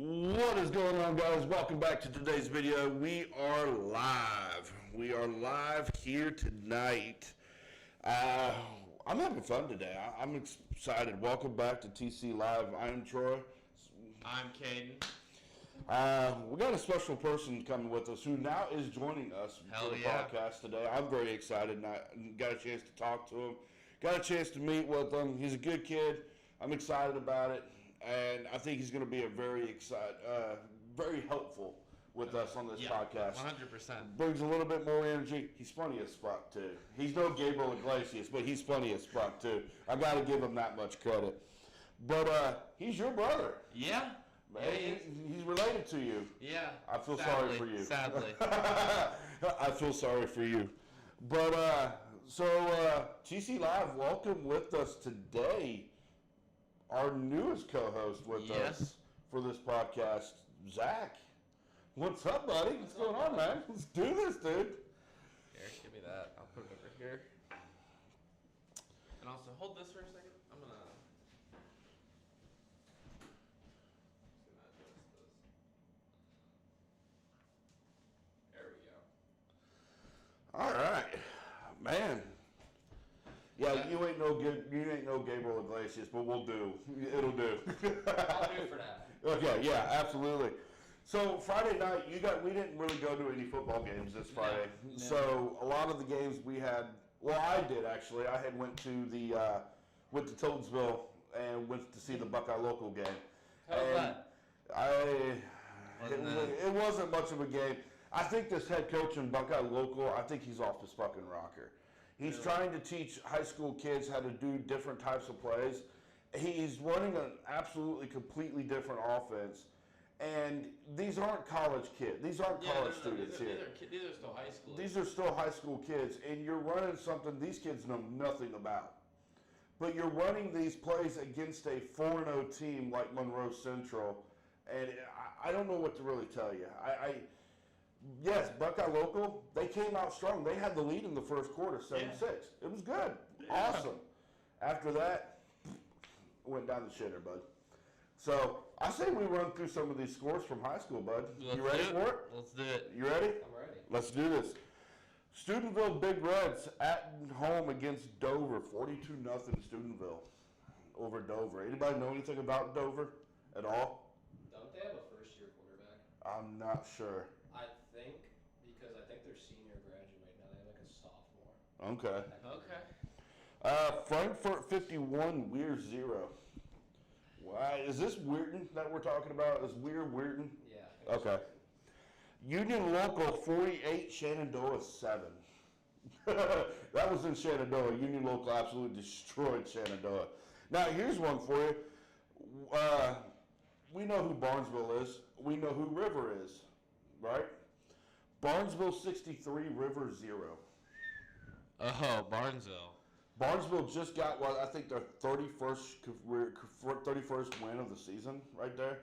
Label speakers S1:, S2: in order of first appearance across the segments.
S1: What is going on, guys? Welcome back to today's video. We are live. We are live here tonight. I'm having fun today. I'm excited. Welcome back to TC Live. I'm Troy.
S2: I'm Caden.
S1: We got a special person coming with us who now is joining us for the podcast today. I'm very excited, and I got a chance to talk to him. Got a chance to meet with him. He's a good kid. I'm excited about it. And I think he's going to be a very helpful with us on this podcast.
S2: 100%.
S1: Brings a little bit more energy. He's funny as fuck, too. He's no Gabriel Iglesias, but he's funny as fuck, too. I got to give him that much credit. But he's your brother.
S2: Yeah.
S1: He's related to you.
S2: Yeah.
S1: I feel sorry for you.
S2: Sadly.
S1: I feel sorry for you. But, TC Live, welcome with us today. Our newest co-host with us for this podcast, Zach. What's up, buddy? What's going on, man? Let's do this, dude.
S2: Here, give me that. I'll put it over here. And also, hold this for a second. I'm gonna adjust this. There we go.
S1: All right, man. Yeah, you ain't no Gabriel Iglesias, but we'll do. It'll do.
S2: I'll do it for that.
S1: Okay, yeah, absolutely. So Friday night, we didn't really go to any football games this Friday.
S2: No.
S1: So a lot of the games we had, well, I did actually. I had went to Totensville and went to see the Buckeye local game.
S2: How was that?
S1: It wasn't much of a game. I think this head coach in Buckeye local, I think he's off his fucking rocker. He's trying to teach high school kids how to do different types of plays. He's running an absolutely completely different offense. And these aren't college kids. These aren't college students here.
S2: These are still high school.
S1: These are still high school kids. And you're running something these kids know nothing about. But you're running these plays against a 4-0 team like Monroe Central. And I don't know what to really tell you. Yes, Buckeye local, they came out strong. They had the lead in the first quarter, 7-6. It was good. Yeah. Awesome. After that, went down the shitter, bud. So I say we run through some of these scores from high school, bud. You ready for it?
S2: Let's do it.
S1: You ready?
S2: I'm ready.
S1: Let's do this. Steubenville Big Reds at home against Dover, 42-0 Steubenville over Dover. Anybody know anything about Dover at all?
S3: Don't they have a first-year quarterback?
S1: I'm not sure.
S3: I think, because I think their senior graduate now. They have like a sophomore.
S1: Okay.
S2: Okay.
S1: Frankfurt 51, Weir 0. Why is this Weirton that we're talking about? Is Weir Weirton?
S3: Yeah.
S1: Okay. Union Local 48, Shenandoah 7. That was in Shenandoah. Union Local absolutely destroyed Shenandoah. Now here's one for you. We know who Barnesville is. We know who River is. Right? Barnesville 63, River 0.
S2: Oh, Barnesville.
S1: Barnesville just got, I think their 31st win of the season right there.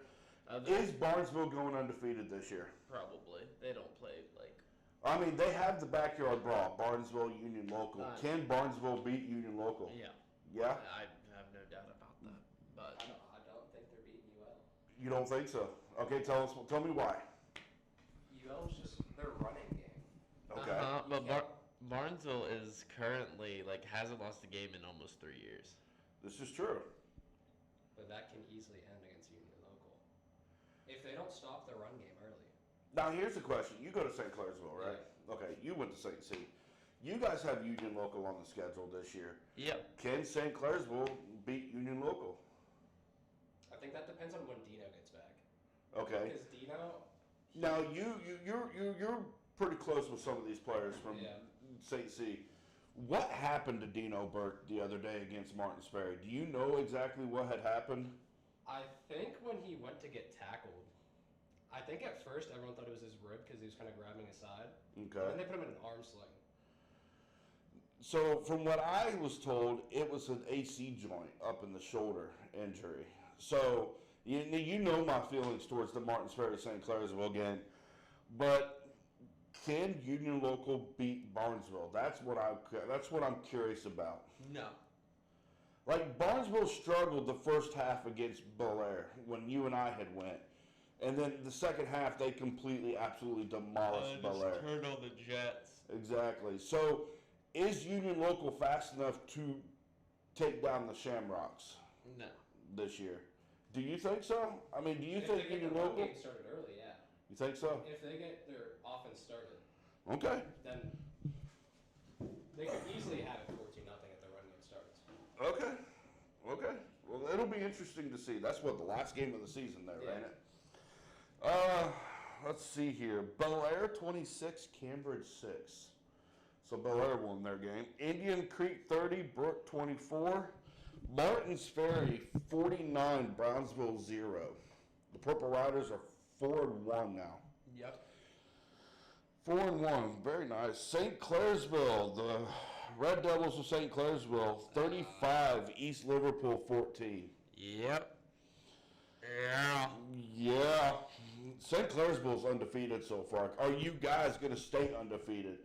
S1: Is Barnesville going undefeated this year?
S2: Probably. They don't play
S1: I mean, they have the backyard brawl, Barnesville, Union Local. Can Barnesville beat Union Local?
S2: Yeah.
S1: Yeah?
S2: I have no doubt about that. But
S3: I don't think they're beating UL.
S1: You don't think so? Okay, tell me why.
S3: UL's just their running game.
S1: Okay.
S2: But Barnesville is currently hasn't lost a game in almost 3 years.
S1: This is true.
S3: But that can easily end against Union Local. If they don't stop the run game early.
S1: Now, here's the question. You go to St. Clairsville, right?
S3: Yeah.
S1: Okay, you went to St. C. You guys have Union Local on the schedule this year.
S2: Yep.
S1: Can St. Clairsville beat Union Local?
S3: I think that depends on when Dino gets back.
S1: Okay.
S3: Because Dino...
S1: Now, you're pretty close with some of these players from St. C. What happened to Dino Burke the other day against Martin Sperry? Do you know exactly what had happened?
S3: I think when he went to get tackled, I think at first everyone thought it was his rib because he was kind of grabbing his side.
S1: Okay.
S3: And then they put him in an arm sling.
S1: So from what I was told, it was an AC joint up in the shoulder injury. So you know my feelings towards the Martin Sperry St. Clairsville game, but can Union Local beat Barnesville? That's what I'm curious about.
S2: No.
S1: Like Barnesville struggled the first half against Bel Air when you and I had went. And then the second half, they completely, absolutely demolished Bel Air.
S2: Turned on the Jets.
S1: Exactly. So, is Union Local fast enough to take down the Shamrocks
S2: No.
S1: this year? Do you think so? I mean, do you
S3: If
S1: think
S3: they get
S1: Union
S3: the run
S1: Local?
S3: game started early, yeah.
S1: You think so?
S3: If they get their offense started,
S1: Okay.
S3: then they could easily have it 14-0 if the run game starts.
S1: Okay. Okay. Well, it'll be interesting to see. That's what the last game of the season there,
S3: Yeah.
S1: ain't it? Let's see here. Bel Air 26, Cambridge 6. So Bel Air won their game. Indian Creek 30, Brook 24. Martins Ferry 49, Brownsville 0. The Purple Riders are 4-1 now.
S3: Yep.
S1: 4-1, very nice. St. Clairsville, the Red Devils of St. Clairsville, 35, East Liverpool 14.
S2: Yep. Yeah.
S1: Yeah, St. Clairsville's undefeated so far. Are you guys going to stay undefeated?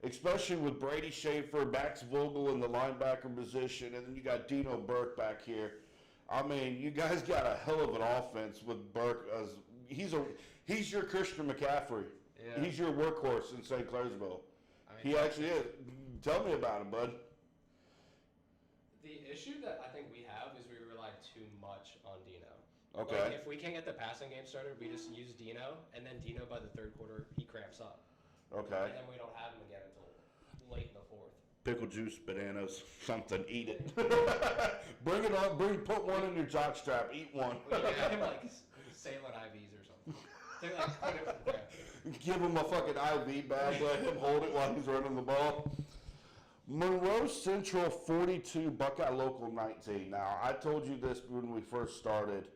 S1: Especially with Brady Schaefer, Max Vogel in the linebacker position, and then you got Dino Burke back here. I mean, you guys got a hell of an offense with Burke as he's your Christian McCaffrey.
S2: Yeah.
S1: He's your workhorse in St. Clairsville.
S2: I mean,
S1: He actually is. Tell me about it, bud.
S3: The issue that I think we have is we rely too much on Dino.
S1: Okay.
S3: Like, if we can't get the passing game started, we just use Dino, and then Dino by the third quarter, he cramps up.
S1: Okay.
S3: And then we don't have him again until late in the fourth.
S1: Pickle juice, bananas, something. Eat it. Bring it on. Put one in your jock strap. Eat one.
S3: We need to get him like Salem IVs or something. They're like put it from there.
S1: Give him a fucking IV bag. Let him hold it while he's running the ball. Monroe Central 42, Buckeye Local 19. Now, I told you this when we first started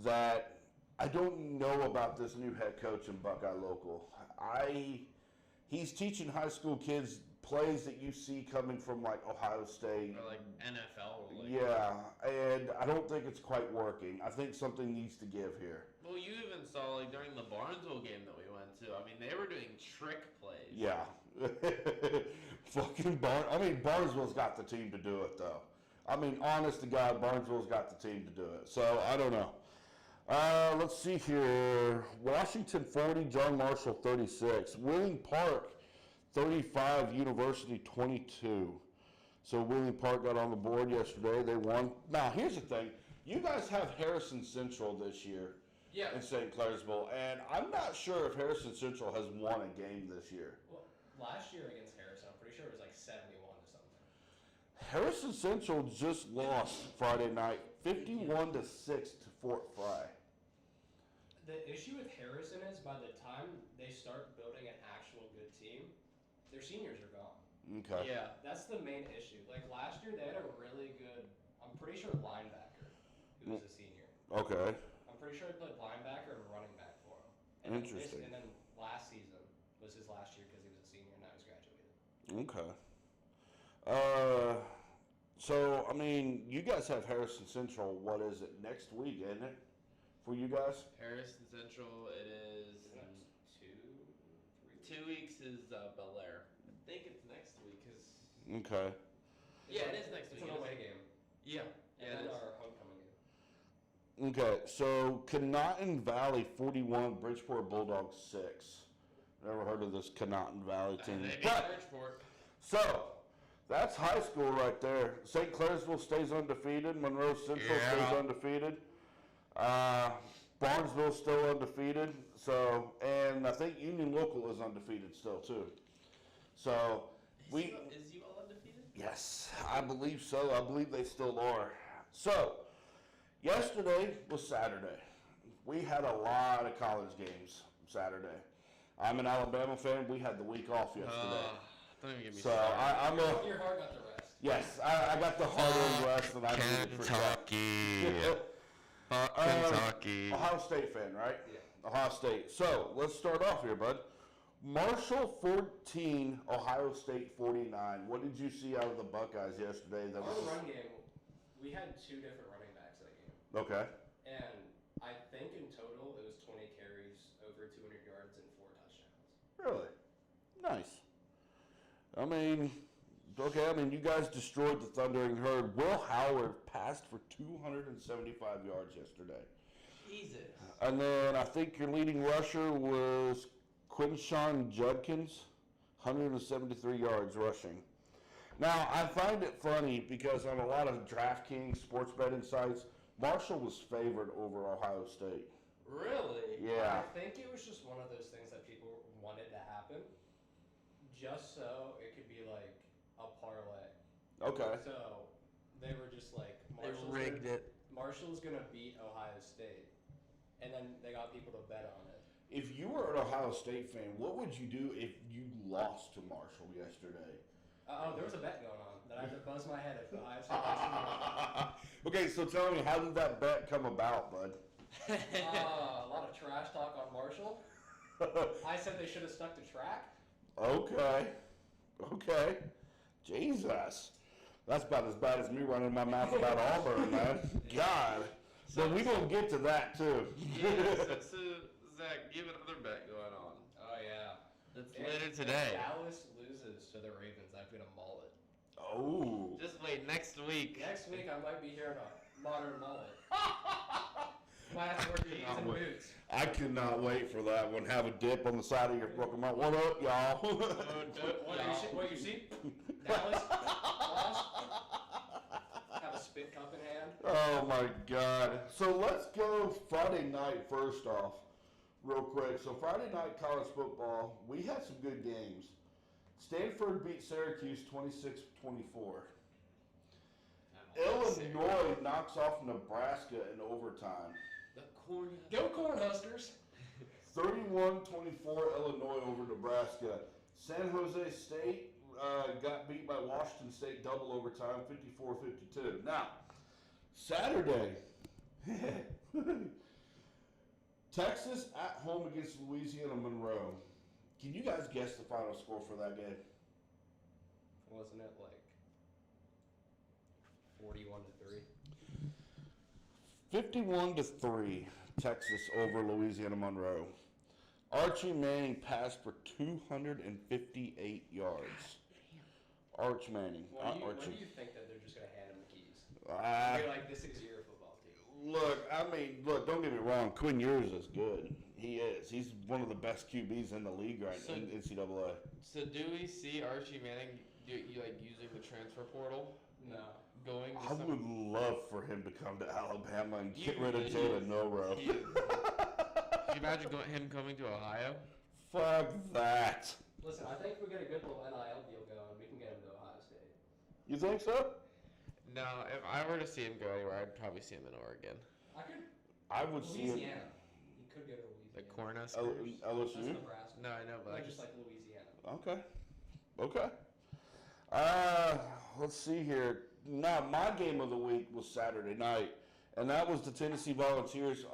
S1: that I don't know about this new head coach in Buckeye Local. He's teaching high school kids plays that you see coming from like Ohio State.
S2: Or like NFL. Or like,
S1: Yeah, and I don't think it's quite working. I think something needs to give here.
S2: Well, you even saw like during the Barnesville game that we went to. I mean, they were doing trick plays.
S1: Yeah. Barnesville's got the team to do it, though. I mean, honest to God, Barnesville's got the team to do it. So, I don't know. Let's see here. Washington 40, John Marshall 36. Wheeling Park 35, University 22. So, Wheeling Park got on the board yesterday. They won. Now, here's the thing. You guys have Harrison Central this year
S3: Yeah.
S1: in St. Clairsville, and I'm not sure if Harrison Central has won a game this year.
S3: Well, last year against Harrison, I'm pretty sure it was like 71 to something.
S1: Harrison Central just lost Friday night, 51-6 to Fort Fry.
S3: The issue with Harrison is by the time they start building an actual good team, their seniors are gone.
S1: Okay.
S2: Yeah.
S3: That's the main issue. Like last year, they had a really good, I'm pretty sure, linebacker who was a senior.
S1: Okay.
S3: I'm pretty sure he played linebacker and running back for him. And then
S1: Interesting.
S3: and then last season was his last year because he was a senior and now he's graduated.
S1: Okay. So, I mean, you guys have Harrison Central, what is it, next week, isn't it? For you guys?
S2: Harrison Central, it is.
S3: Isn't it 2
S2: 2 weeks
S3: weeks?
S2: is Bel Air. I think it's next week because.
S1: Okay.
S2: Yeah, it is next
S3: It's
S2: week.
S3: an away game.
S2: Yeah.
S3: And
S2: Yeah,
S3: then
S2: it is.
S3: our homecoming game.
S1: Okay, so Conotton Valley 41, Bridgeport Bulldogs 6. Never heard of this Conotton Valley team.
S2: They beat
S1: But,
S2: Bridgeport.
S1: so, that's high school right there. St. Clairsville stays undefeated. Monroe Central
S2: Yeah.
S1: stays undefeated. Barnesville's still undefeated. So, and I think Union Local is undefeated still too. So,
S2: Is you all undefeated?
S1: yes, I believe so. I believe they still are. So, yesterday was Saturday. We had a lot of college games Saturday. I'm an Alabama fan. We had the week off yesterday.
S2: Don't even get me
S1: So
S2: started.
S1: I'm a
S3: Your heart got the rest.
S1: yes. I got the hard-earned rest that I needed for sure.
S2: Kentucky. Fuck Kentucky.
S1: Ohio State fan, right?
S3: Yeah.
S1: Ohio State. So let's start off here, bud. Marshall 14, Ohio State 49. What did you see out of the Buckeyes yesterday? That
S3: Our
S1: was
S3: run game, we had 2 different running backs that game.
S1: okay.
S3: And I think in total it was 20 carries, over 200 yards, and 4 touchdowns.
S1: Really nice. I mean, okay. I mean, you guys destroyed the Thundering Herd. Will Howard passed for 275 yards yesterday.
S3: Jesus.
S1: And then I think your leading rusher was Quinshawn Judkins, 173 yards rushing. Now, I find it funny because on a lot of DraftKings sports betting sites, Marshall was favored over Ohio State.
S3: Really?
S1: Yeah.
S3: I think it was just one of those things that people wanted to happen, just so it could be like a parlay.
S1: Okay.
S3: So they were just like,
S2: They rigged it.
S3: Marshall's gonna beat Ohio State, and then they got people to bet on it.
S1: If you were an Ohio State fan, what would you do if you lost to Marshall yesterday?
S3: Oh, there was a bet going on that I had to buzz my head if Ohio State lost to Marshall.
S1: Okay, so tell me, how did that bet come about, bud?
S3: A lot of trash talk on Marshall. I said they should have stuck to track.
S1: Okay. Jesus. That's about as bad as me running my mouth about Auburn, man. God. So we gonna get to that too.
S2: Yeah, so Zach, you have another bet going on.
S3: Oh yeah.
S2: It's later today.
S3: If Dallas loses to the Ravens, I'm gonna mullet.
S1: Oh.
S2: Just wait, next week.
S3: Next week I might be hearing a modern mullet. Might have to wear jeans and boots.
S1: I cannot wait for that one. Have a dip on the side of your broken mouth. What up, y'all?
S3: What you see? Dallas lost. Have a spit cup in hand.
S1: Oh my God. So let's go Friday night first off, real quick. So Friday night college football, we had some good games. Stanford beat Syracuse 26-24. Illinois knocks off Nebraska in overtime.
S2: The corn.
S3: Go Cornhuskers.
S1: 31-24 Illinois over Nebraska. San Jose State got beat by Washington State double overtime, 54-52. Now, Saturday, Texas at home against Louisiana Monroe. Can you guys guess the final score for that game?
S3: Wasn't it like 41-3?
S1: 51-3, Texas over Louisiana Monroe. Archie Manning passed for 258 yards. Arch Manning,
S3: When do
S1: Archie.
S3: you think that they're just gonna hand him the keys? Be like, this is your football team.
S1: Look, don't get me wrong. Quinn Ewers is good. He is. He's one of the best QBs in the league right now in NCAA.
S2: So do we see Archie Manning using the transfer portal?
S3: No.
S2: Going to
S1: I would love for him to come to Alabama and get
S2: You
S1: rid of
S2: would.
S1: Jalen Milroe.
S2: Can you imagine him coming to Ohio?
S1: Fuck that.
S3: Listen, I think if we get a good little NIL deal going, we can get him to Ohio State.
S1: You think so?
S2: No, if I were to see him go anywhere, I'd probably see him in Oregon.
S1: I would see him.
S3: Louisiana. He could go to Louisiana.
S2: Like Cornhuskers.
S3: That's
S1: LSU?
S3: Nebraska.
S2: No, I know, but I
S3: Just
S2: just
S3: like Louisiana.
S1: Okay. Let's see here. Now, my game of the week was Saturday night, and that was the Tennessee Volunteers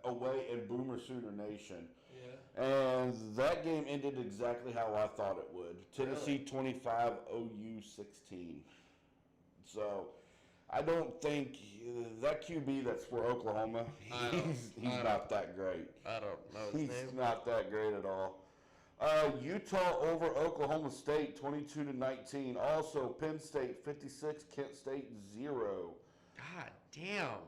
S1: away in Boomer Sooner Nation.
S3: Yeah.
S1: And that game ended exactly how I thought it would. Tennessee 25, OU 16. So, I don't think that QB that's for Oklahoma, he's not that great.
S2: I don't know his
S1: He's
S2: name.
S1: not that great at all. Utah over Oklahoma State 22-19. Also, Penn State 56, Kent State 0.
S2: God damn.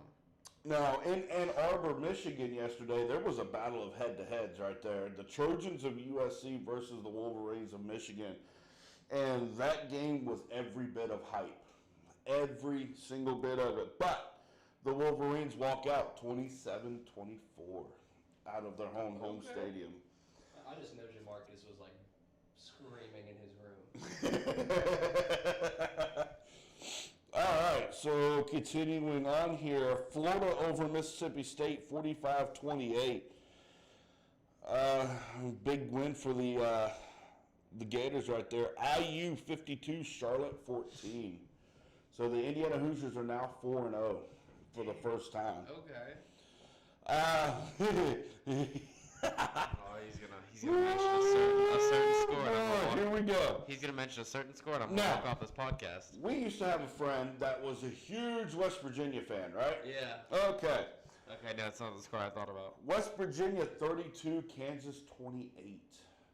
S1: Now, in Ann Arbor, Michigan yesterday, there was a battle of head-to-heads right there. The Trojans of USC versus the Wolverines of Michigan. And that game was every bit of hype. Every single bit of it. But the Wolverines walk out 27-24 out of their home stadium.
S3: I just know Jamarcus was like screaming in his room.
S1: All right, so continuing on here, Florida over Mississippi State, 45-28. Big win for the Gators right there. IU 52, Charlotte 14. So the Indiana Hoosiers are now 4-0 for the first time.
S2: Okay. Oh, he's gonna mention a certain score. And
S1: Here we go.
S2: He's gonna mention a certain score, and I'm
S1: Now-
S2: gonna walk off this podcast.
S1: We used to have a friend that was a huge West Virginia fan, right?
S2: Yeah.
S1: Okay.
S2: Okay, no, that's not the score I thought about.
S1: West Virginia 32, Kansas 28.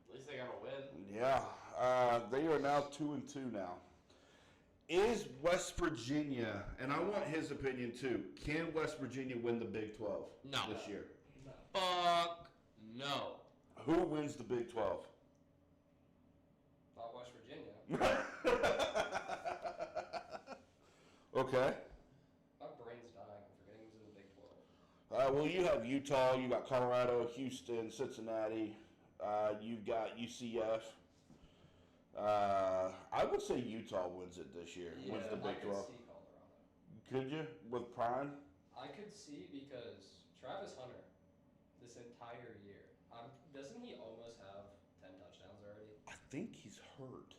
S2: At least they got a win.
S1: Yeah, they are now 2-2 now. is West Virginia, and I want his opinion too, can West Virginia win the Big 12
S2: No.
S1: this year?
S3: No.
S2: Fuck no.
S1: Who wins the Big 12?
S3: Not West Virginia.
S1: Okay.
S3: My brain's dying. I'm forgetting who's in the Big 12.
S1: Well, you have Utah, you got Colorado, Houston, Cincinnati, you've got UCF. I would say Utah wins it this year. Wins the Big 12.
S3: I could see Colorado.
S1: Could you with Prime?
S3: I could see because Travis Hunter, this entire year, doesn't he almost have 10 touchdowns already?
S1: I think he's hurt.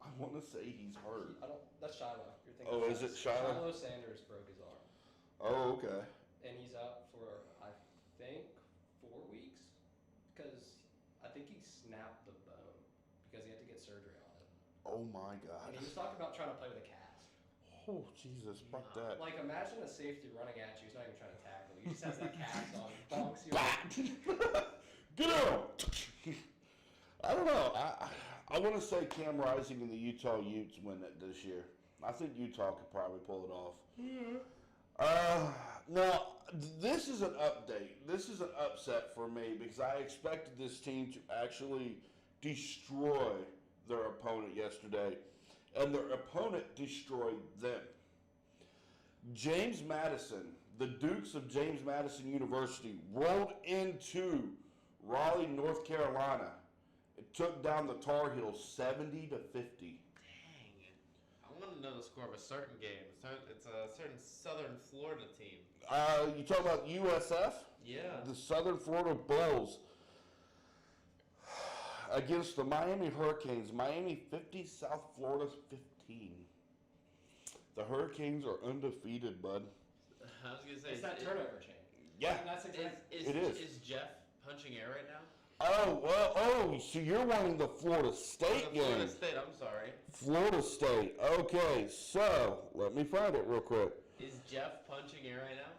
S1: I want to say he's hurt.
S3: That's Shiloh. You're thinking
S1: Oh, is it Shiloh?
S3: Shiloh Sanders broke his arm,
S1: Oh, okay.
S3: and he's out for I think 4 weeks because I think he snapped the bone because he had to get surgery on it.
S1: Oh my God.
S3: And he was talking about trying to play with a cast.
S1: Oh Jesus, fuck that.
S3: Like imagine a safety running at you. He's not even trying to tackle you. He just has that cast on. Bonks you.
S1: Get out! I don't know. I want to say Cam Rising and the Utah Utes win it this year. I think Utah could probably pull it off. Now, this is an update. This is an upset for me because I expected this team to actually destroy their opponent yesterday, and their opponent destroyed them. James Madison, the Dukes of James Madison University, rolled into Raleigh, North Carolina. It took down the Tar Heels 70-50.
S2: Dang. I want to know the score of a certain game. It's a certain Southern Florida team.
S1: You talking about USF?
S2: Yeah.
S1: The Southern Florida Bulls against the Miami Hurricanes. Miami 50, South Florida 15. The Hurricanes are undefeated, bud.
S2: I was gonna say
S3: It's that turnover chain.
S1: Yeah.
S3: And that's exactly.
S1: It is.
S2: Is Jeff punching air right now?
S1: Oh, well, so you're wanting the Florida State game.
S2: Florida State. I'm sorry.
S1: Florida State. Okay, so let me find it real quick.
S2: Is Jeff punching air right now?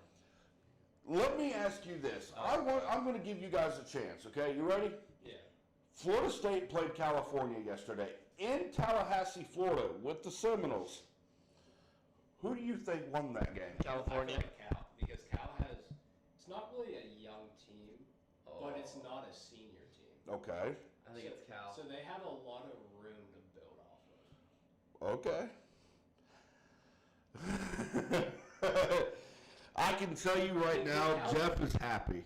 S1: Let me ask you this. I'm going to give you guys a chance, okay? You ready?
S3: Yeah.
S1: Florida State played California yesterday in Tallahassee, Florida with the Seminoles. Who do you think won that game?
S2: California.
S3: I feel like Cal, because Cal has, it's not really a young team, but it's not a senior team.
S1: Okay.
S2: I think it's Cal.
S3: So they have a lot of room to build off of.
S1: Okay. I can tell you right now, Jeff is happy.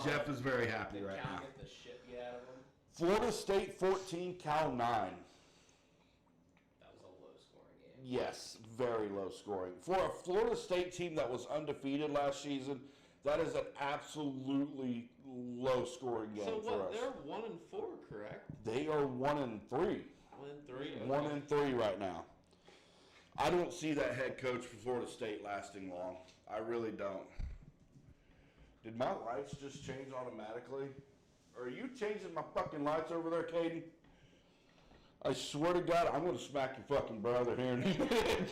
S1: Jeff is very happy
S3: Did
S1: right
S3: Cal
S1: now.
S3: get the shit beat out of them?
S1: Florida State 14, Cal 9.
S3: That was a low scoring game.
S1: Yes, very low scoring. For a Florida State team that was undefeated last season, that is an absolutely low scoring game
S2: So
S1: for
S2: what?
S1: us.
S2: They're 1-4, correct?
S1: They are 1-3.
S2: 1-3.
S1: 1-3 right now. I don't see that head coach for Florida State lasting long. I really don't. Did my lights just change automatically? Or are you changing my fucking lights over there, Caden? I swear to God, I'm going to smack your fucking brother here in a minute.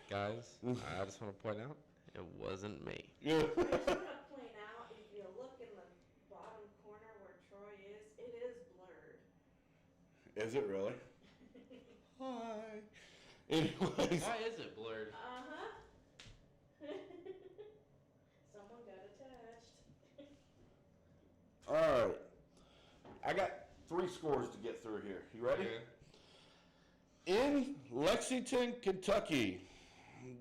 S2: Guys, I just want to point out, it wasn't me.
S1: Yeah.
S4: I just want to point out, if you look in the bottom corner where Troy is, it is blurred.
S1: Is it really? Hi. Anyways.
S2: Why is it blurred?
S4: Uh-huh. Someone got attached.
S1: All right. I got 3 scores to get through here. You ready? In Lexington, Kentucky,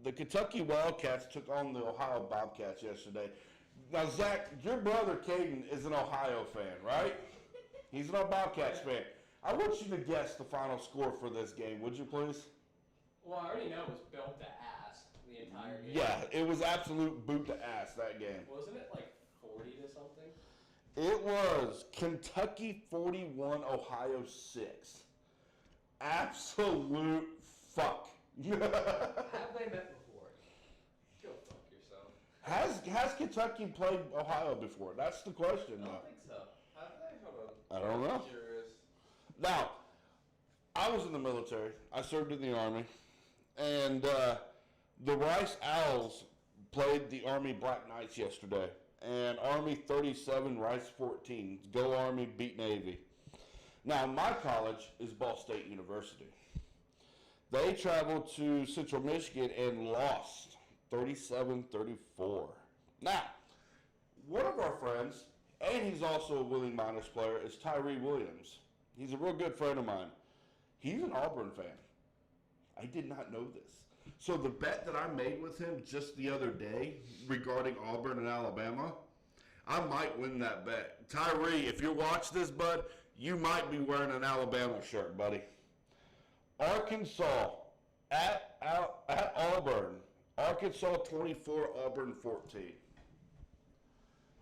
S1: the Kentucky Wildcats took on the Ohio Bobcats yesterday. Now, Zach, your brother Caden is an Ohio fan, right? He's an Bobcats fan. I want you to guess the final score for this game, would you please?
S3: Well, I already know it was built to ass the entire game.
S1: Yeah, it was absolute boot to ass, that game.
S3: Wasn't it like 40 to something?
S1: It was Kentucky 41, Ohio 6. Absolute fuck.
S3: Have they met before? Go fuck yourself.
S1: Has Kentucky played Ohio before? That's the question,
S2: I
S1: though.
S2: don't think so. Have they? Hold on.
S1: I don't know.
S2: I'm curious.
S1: Now, I was in the military. I served in the Army. And the Rice Owls played the Army Black Knights yesterday. And Army 37, Rice 14. Go Army, beat Navy. Now, my college is Ball State University. They traveled to Central Michigan and lost 37-34. Now, one of our friends, and he's also a Willing Miners player, is Tyree Williams. He's a real good friend of mine. He's an Auburn fan. I did not know this. So the bet that I made with him just the other day regarding Auburn and Alabama, I might win that bet. Tyree, if you watch this, bud, you might be wearing an Alabama shirt, buddy. Arkansas at Auburn. Arkansas 24, Auburn 14.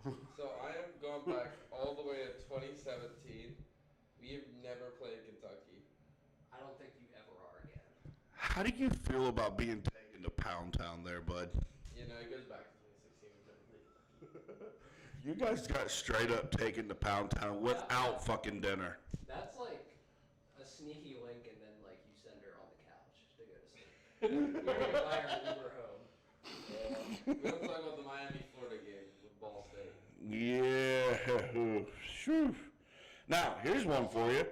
S5: So I am going back all the way to 2017. We have never played Kentucky.
S3: I don't think you ever are again.
S1: How do you feel about being taken to Pound Town there, bud?
S5: You know, it goes back to 2016.
S1: You guys got straight up taken to Pound Town without fucking dinner.
S3: That's like a sneaky link, and then like you send her on the couch to go to sleep. You're gonna buy her Uber home.
S5: We don't talk about the Miami, Florida game with Ball State.
S1: Yeah. Shoo. Now, here's one for you.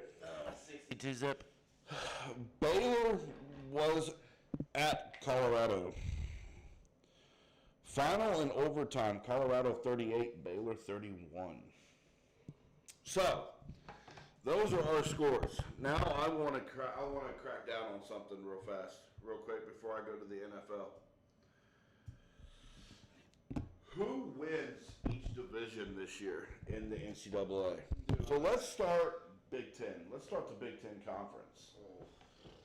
S2: 62 zip.
S1: Baylor was at Colorado. Final and overtime, Colorado 38, Baylor 31. So, those are our scores. Now I want to crack down on something real fast, real quick before I go to the NFL. Who wins each division this year in the NCAA? So let's start Big Ten. Let's start the Big Ten Conference.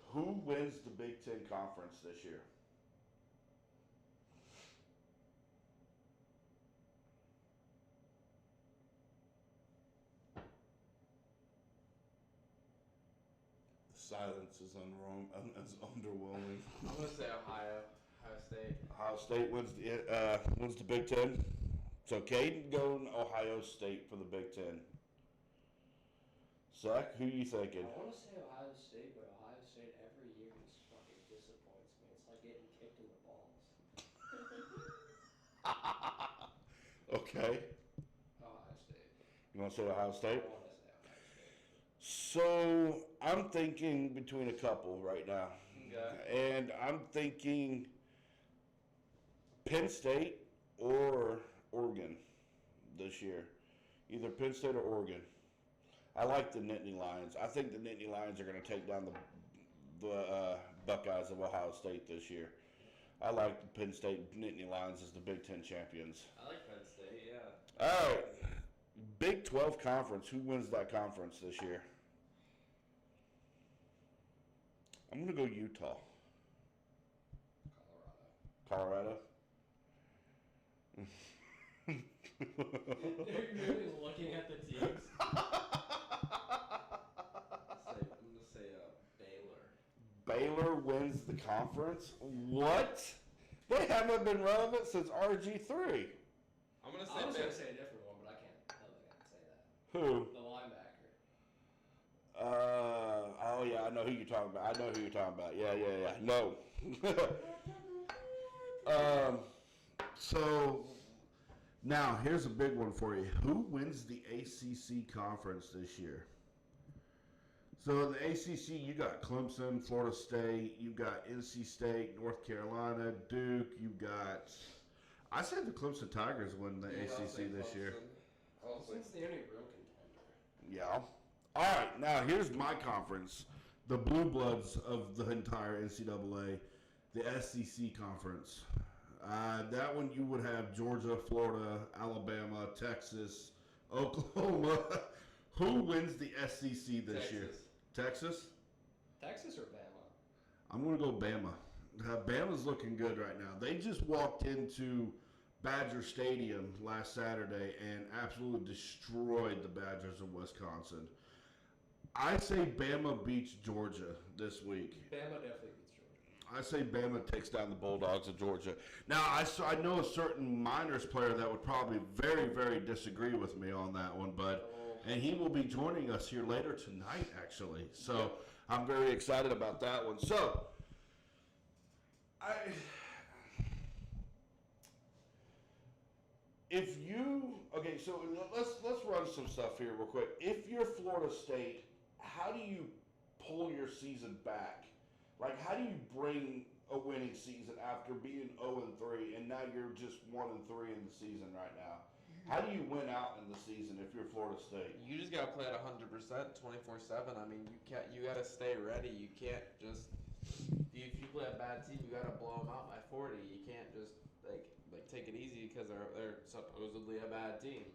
S1: Who wins the Big Ten Conference this year? The silence is underwhelming.
S5: I'm gonna say Ohio State.
S1: Ohio State wins the Big Ten. So Caden going Ohio State for the Big Ten. Zach, who you thinking?
S3: I want to say Ohio State, but Ohio State every year just fucking disappoints me. It's like getting kicked in the balls.
S1: Okay.
S3: Ohio State.
S1: You want to say Ohio
S3: I
S1: State?
S3: want to say Ohio State.
S1: So I'm thinking between a couple right now.
S5: Okay.
S1: And I'm thinking Penn State or Oregon this year. Either Penn State or Oregon. I like the Nittany Lions. I think the Nittany Lions are going to take down the Buckeyes of Ohio State this year. I like the Penn State Nittany Lions as the Big Ten champions.
S5: I like Penn State, yeah.
S1: All right. Big 12 conference. Who wins that conference this year? I'm going to go Utah.
S3: Colorado.
S1: Colorado?
S3: They're really looking at the teams.
S5: I'm gonna say Baylor.
S1: Baylor wins the conference? What? They haven't been relevant since RG3.
S5: I'm gonna
S3: I was
S5: say
S3: going
S5: Baylor.
S3: to say a different one, but I can't say that.
S1: Who?
S3: The linebacker.
S1: Oh yeah, I know who you're talking about. Yeah. No. So now here's a big one for you. Who wins the ACC conference this year? So in the ACC, you got Clemson, Florida State, you got NC State, North Carolina, Duke. You got. I said the Clemson Tigers win the
S5: Yeah, I'll say
S1: ACC this year.
S5: Clemson. I'll say
S3: Clemson's the only real contender.
S1: Yeah. All right. Now here's my conference, the Blue Bloods of the entire NCAA, the SEC conference. That one you would have Georgia, Florida, Alabama, Texas, Oklahoma. Who wins the SEC this year? Texas?
S3: Texas or Bama?
S1: I'm going to go Bama. Bama's looking good right now. They just walked into Badger Stadium last Saturday and absolutely destroyed the Badgers of Wisconsin. I say Bama beats Georgia this week.
S3: Bama definitely beats Georgia.
S1: I say Bama takes down the Bulldogs of Georgia. Now, I know a certain Miners player that would probably very, very disagree with me on that one, but and he will be joining us here later tonight, actually. So I'm very excited about that one. So, so let's run some stuff here real quick. If you're Florida State, how do you pull your season back Like, how do you bring a winning season after being 0-3 and now you're just 1-3 in the season right now? How do you win out in the season if you're Florida State?
S5: You just gotta play at 100%, 24/7. I mean, you can't. You gotta stay ready. You can't just. If you play a bad team, you gotta blow them out by 40. You can't just like take it easy because they're supposedly a bad team.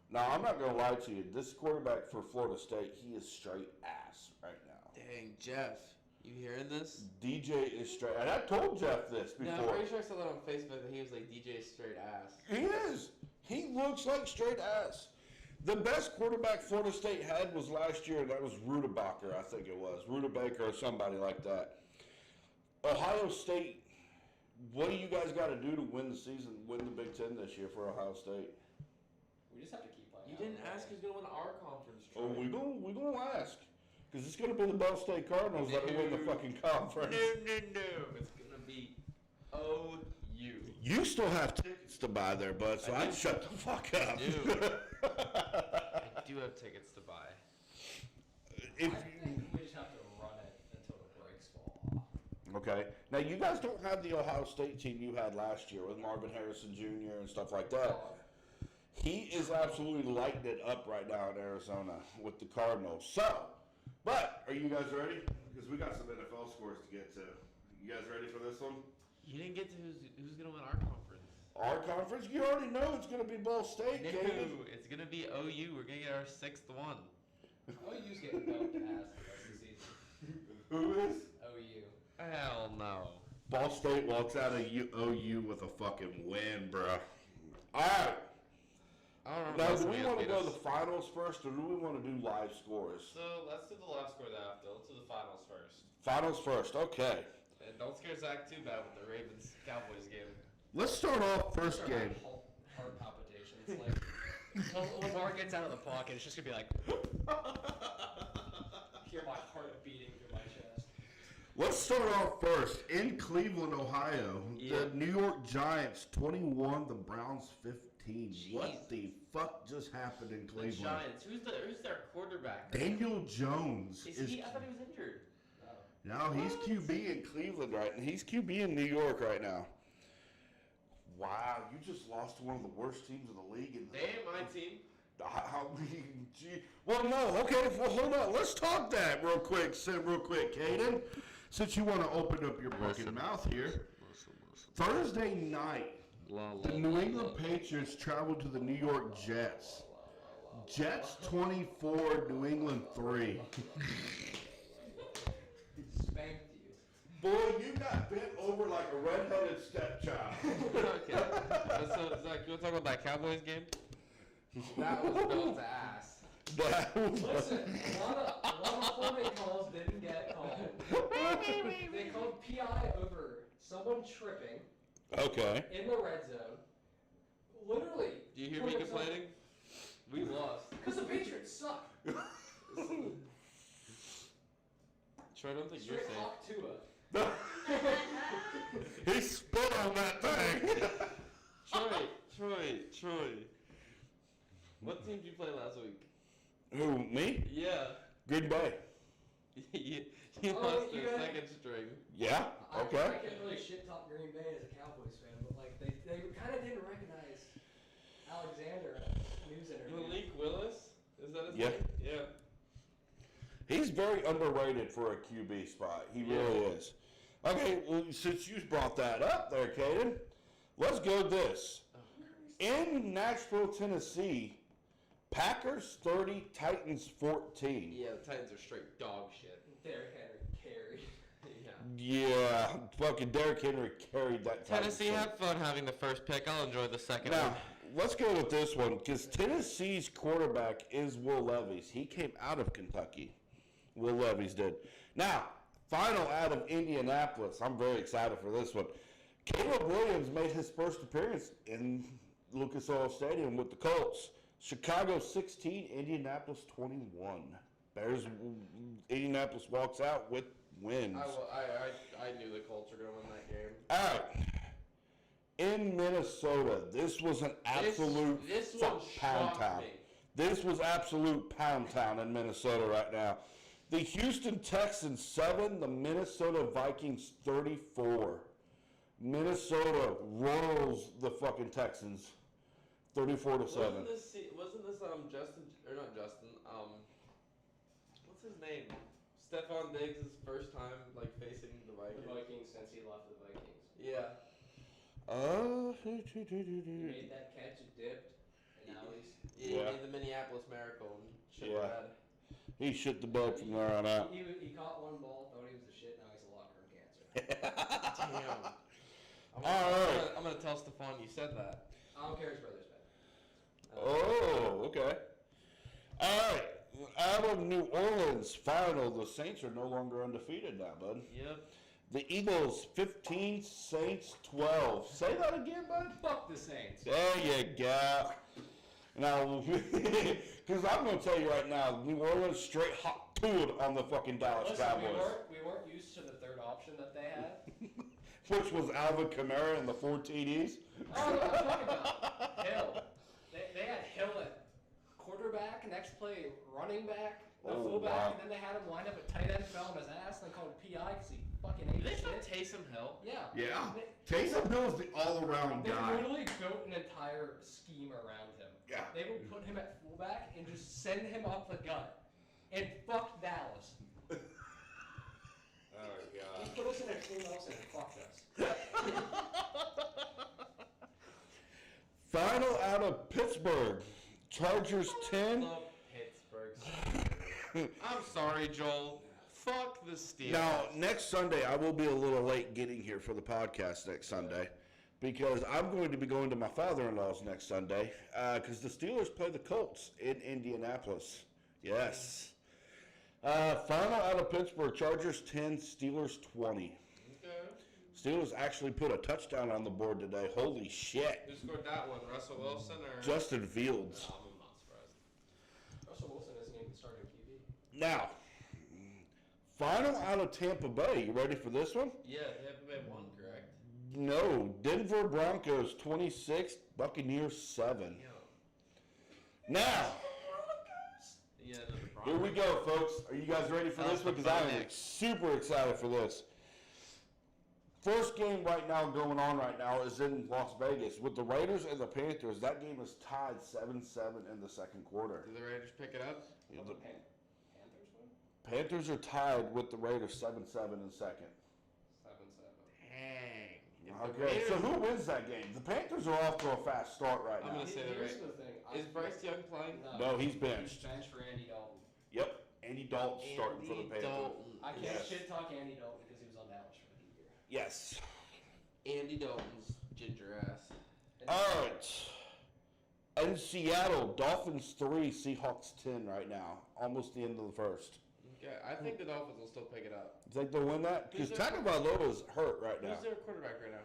S1: Now, I'm not gonna lie to you. This quarterback for Florida State, he is straight ass right now.
S5: Dang, Jeff, you hearing this?
S1: DJ is straight, and I told Jeff this
S5: No, I'm
S1: before.
S5: pretty sure I saw that on Facebook that he was like DJ straight ass.
S1: He is. He looks like straight ass. The best quarterback Florida State had was last year, and that was Rudebacher, I think it was. Rudebaker or somebody like that. Ohio State, what do you guys got to do to win the season, win the Big Ten this year for Ohio State?
S3: We just have to keep playing.
S5: You
S3: out
S5: didn't
S3: of the
S5: ask
S3: way.
S5: who's gonna win our conference.
S1: Oh,
S5: Troy.
S1: we gonna ask, because it's gonna be the Bell State Cardinals that will win the fucking conference.
S5: No. It's gonna be OU.
S1: You still have tickets to buy there, bud, so
S5: I
S1: I'd
S5: do.
S1: shut the fuck up.
S2: I do have tickets to buy.
S1: If
S3: I think we just have to run it until the brakes fall off.
S1: Okay. Now, you guys don't have the Ohio State team you had last year with Marvin Harrison Jr. and stuff like that. He is absolutely lighting it up right now in Arizona with the Cardinals. So, but are you guys ready? Because we got some NFL scores to get to. You guys ready for this one?
S2: You didn't get to who's gonna win our conference.
S1: Our conference? You already know it's going to be Ball State,
S2: No,
S1: Katie.
S2: it's gonna be OU. We're gonna get our 6th one.
S3: OU's getting bumped ass the rest of the season.
S1: Who is?
S3: OU.
S2: Hell no.
S1: Ball State walks out of OU with a fucking win, bruh. All right.
S2: I don't remember.
S1: Now,
S2: last
S1: do
S2: time
S1: we
S2: you
S1: want to
S2: guys
S1: go
S2: beat
S1: to
S2: us.
S1: the finals first, or do we want to do live scores?
S2: So let's do the live score after. Let's do the finals first.
S1: Finals first, okay.
S2: And don't scare Zach too bad with the Ravens Cowboys game.
S1: Let's start off first
S3: Start
S1: game.
S3: having Heart palpitations. Like, when Lamar gets out of the pocket, it's just gonna be like, hear my heart beating through my chest.
S1: Let's start off first in Cleveland, Ohio.
S2: Yeah.
S1: The New York Giants 21, the Browns 15. What
S2: Jeez.
S1: the fuck just happened in
S2: The
S1: Cleveland?
S2: Giants. Who's their quarterback?
S1: Daniel Jones
S2: Is
S1: is.
S2: he? I thought he was injured.
S3: Oh.
S1: No, he's QB in Cleveland right now. He's QB in New York right now. Wow, you just lost to one of the worst teams in the league. In the,
S2: They ain't my team.
S1: Gee. Well, no. Okay. Well, hold on. Let's talk that real quick, Caden. Since you want to open up your broken mouth here. Thursday night, the New England Patriots traveled to the New York Jets. Jets 24, New England 3.
S3: Spanked you.
S1: Boy, you got bent over like a redheaded stepchild.
S2: Okay. So Zach, you want to talk about that Cowboys game?
S5: That was built to ass.
S1: That was-
S3: Listen, a lot of holding calls didn't get called. They called PI over someone tripping
S1: Okay.
S3: in the red zone. Literally.
S2: Do you hear me complaining? We lost.
S3: Because the Patriots suck.
S2: Troy, I don't think you're
S3: Straight
S2: safe.
S3: hawk Tua.
S1: He spit on that thing.
S2: Troy. What team did you play last week?
S1: Who, me?
S2: Yeah.
S1: Green Bay.
S2: you
S3: Oh,
S2: lost
S3: you
S2: their
S3: had-
S2: second string.
S1: Yeah.
S3: I
S1: Okay.
S3: can't really shit talk Green Bay as a Cowboys fan, but like they kind of didn't recognize Alexander in a news interview.
S2: Malik Willis? Is that his
S1: Yeah.
S2: name? Yeah.
S1: He's very underrated for a QB spot. He
S2: Yeah.
S1: really is. Okay, well, since you brought that up there, Caden, let's go this. In Nashville, Tennessee, Packers 30, Titans 14.
S5: Yeah, the Titans are straight dog shit.
S3: Derrick Henry carried.
S2: Yeah.
S1: Yeah, fucking Derrick Henry carried that Titans
S2: Tennessee
S1: team.
S2: had fun having the first pick. I'll enjoy the second
S1: Now,
S2: one.
S1: let's go with this one because Tennessee's quarterback is Will Levis. He came out of Kentucky. Will Levis did. Now, final out of Indianapolis. I'm very excited for this one. Caleb Williams made his first appearance in Lucas Oil Stadium with the Colts. Chicago 16, Indianapolis 21. Indianapolis walks out with wins.
S5: I knew the Colts were gonna win that game.
S1: All right. In Minnesota, this was an absolute
S5: This
S1: fuck
S5: one
S1: pound
S5: shocked
S1: town.
S5: me.
S1: This was absolute pound town in Minnesota right now. The Houston Texans 7, the Minnesota Vikings 34. Minnesota rolls the fucking Texans 34-7.
S5: Wasn't this Justin or not Justin? What's his name? Stephon Diggs' first time like facing the
S3: The
S5: Vikings.
S3: Vikings since he left the Vikings.
S5: Yeah.
S3: He made that catch, dipped, and now he's.
S5: Yeah. He made the Minneapolis Miracle and shit
S1: Yeah.
S5: bad.
S1: He shit the bed from there on out.
S3: He caught one ball, thought he was the shit. Now he's a locker room cancer.
S5: Damn.
S1: Alright.
S5: I'm gonna tell Stephon you said that.
S3: I don't care his brother's bad.
S1: Oh, okay. All right. Out of New Orleans, final. The Saints are no longer undefeated now, bud.
S5: Yep.
S1: The Eagles 15, Saints 12. Say that again, bud.
S3: Fuck the Saints.
S1: There you go. Now, because I'm going to tell you right now, New Orleans straight hot tooled on the fucking Dallas
S3: Listen,
S1: Cowboys,
S3: we weren't used to the third option that they had.
S1: which was Alvin Kamara and the 4 TDs.
S3: Oh, no, I'm talking about Hill. They had Hill at quarterback, next play running back, the
S1: Oh,
S3: fullback,
S1: wow.
S3: and then they had him lined up at tight end, fell on his ass, and they called him PI because he fucking ate
S2: Did they
S3: shit.
S2: put Taysom Hill?
S3: Yeah.
S1: Yeah.
S3: They,
S1: Taysom Hill's the all-around
S3: they
S1: guy.
S3: literally built an entire scheme around him.
S1: Yeah.
S3: They would put him at fullback and just send him up the gut. And fuck Dallas.
S2: Oh
S3: He
S2: god.
S3: put us in a team else and fucked us.
S1: Final out of Pittsburgh. Chargers 10.
S2: Love Pittsburgh. I'm sorry, Joel. Fuck the Steelers.
S1: Now, next Sunday, I will be a little late getting here for the podcast next Sunday because I'm going to be going to my father-in-law's next Sunday because the Steelers play the Colts in Indianapolis. Yes. Final out of Pittsburgh, Chargers 10, Steelers 20.
S2: Okay.
S1: Steelers actually put a touchdown on the board today. Holy shit.
S2: Who scored that one? Russell Wilson or?
S1: Justin Fields.
S2: No, I'm not surprised.
S3: Russell Wilson isn't even starting QB.
S1: Now, final out of Tampa Bay. You ready for this one?
S2: Yeah, Tampa Bay won, correct?
S1: No. Denver Broncos 26, Buccaneers 7.
S2: Yeah.
S1: Now,
S2: Yeah, no, the
S1: here we go, folks. Are you guys ready for
S2: That
S1: this
S2: was
S1: one? Because I am
S2: pathetic.
S1: super excited for this. First game right now going on right now is in Las Vegas with the Raiders and the Panthers. That game is tied 7-7 in the second quarter.
S2: Did the Raiders pick it up?
S1: You know,
S3: The
S1: the
S3: Panthers win?
S1: Panthers are tied with the Raiders 7-7 in second.
S3: 7-7.
S2: Dang. If the
S1: Okay,
S2: Raiders-
S1: so who wins that game? The Panthers are off to a fast start right
S2: I'm
S1: now.
S2: gonna say the
S3: Here's
S2: Ra-
S3: the thing.
S2: Is Bryce Young playing?
S1: No, he's benched.
S3: He's benched for Andy Dalton.
S1: Yep, Andy Dalton's starting for the
S2: Andy
S1: Panthers.
S2: Dalton.
S3: I can't
S1: Yes.
S3: shit talk Andy Dalton because he was on Dallas for a year.
S1: Yes.
S5: Andy Dalton's ginger ass.
S1: All right. In Seattle, Dolphins 3, Seahawks 10 right now. Almost the end of the first.
S2: Okay, I think the Dolphins will still pick it up.
S1: You think they'll win that? Because
S2: Who's their-
S1: Tagovailoa's hurt right now.
S2: Who's their quarterback right now?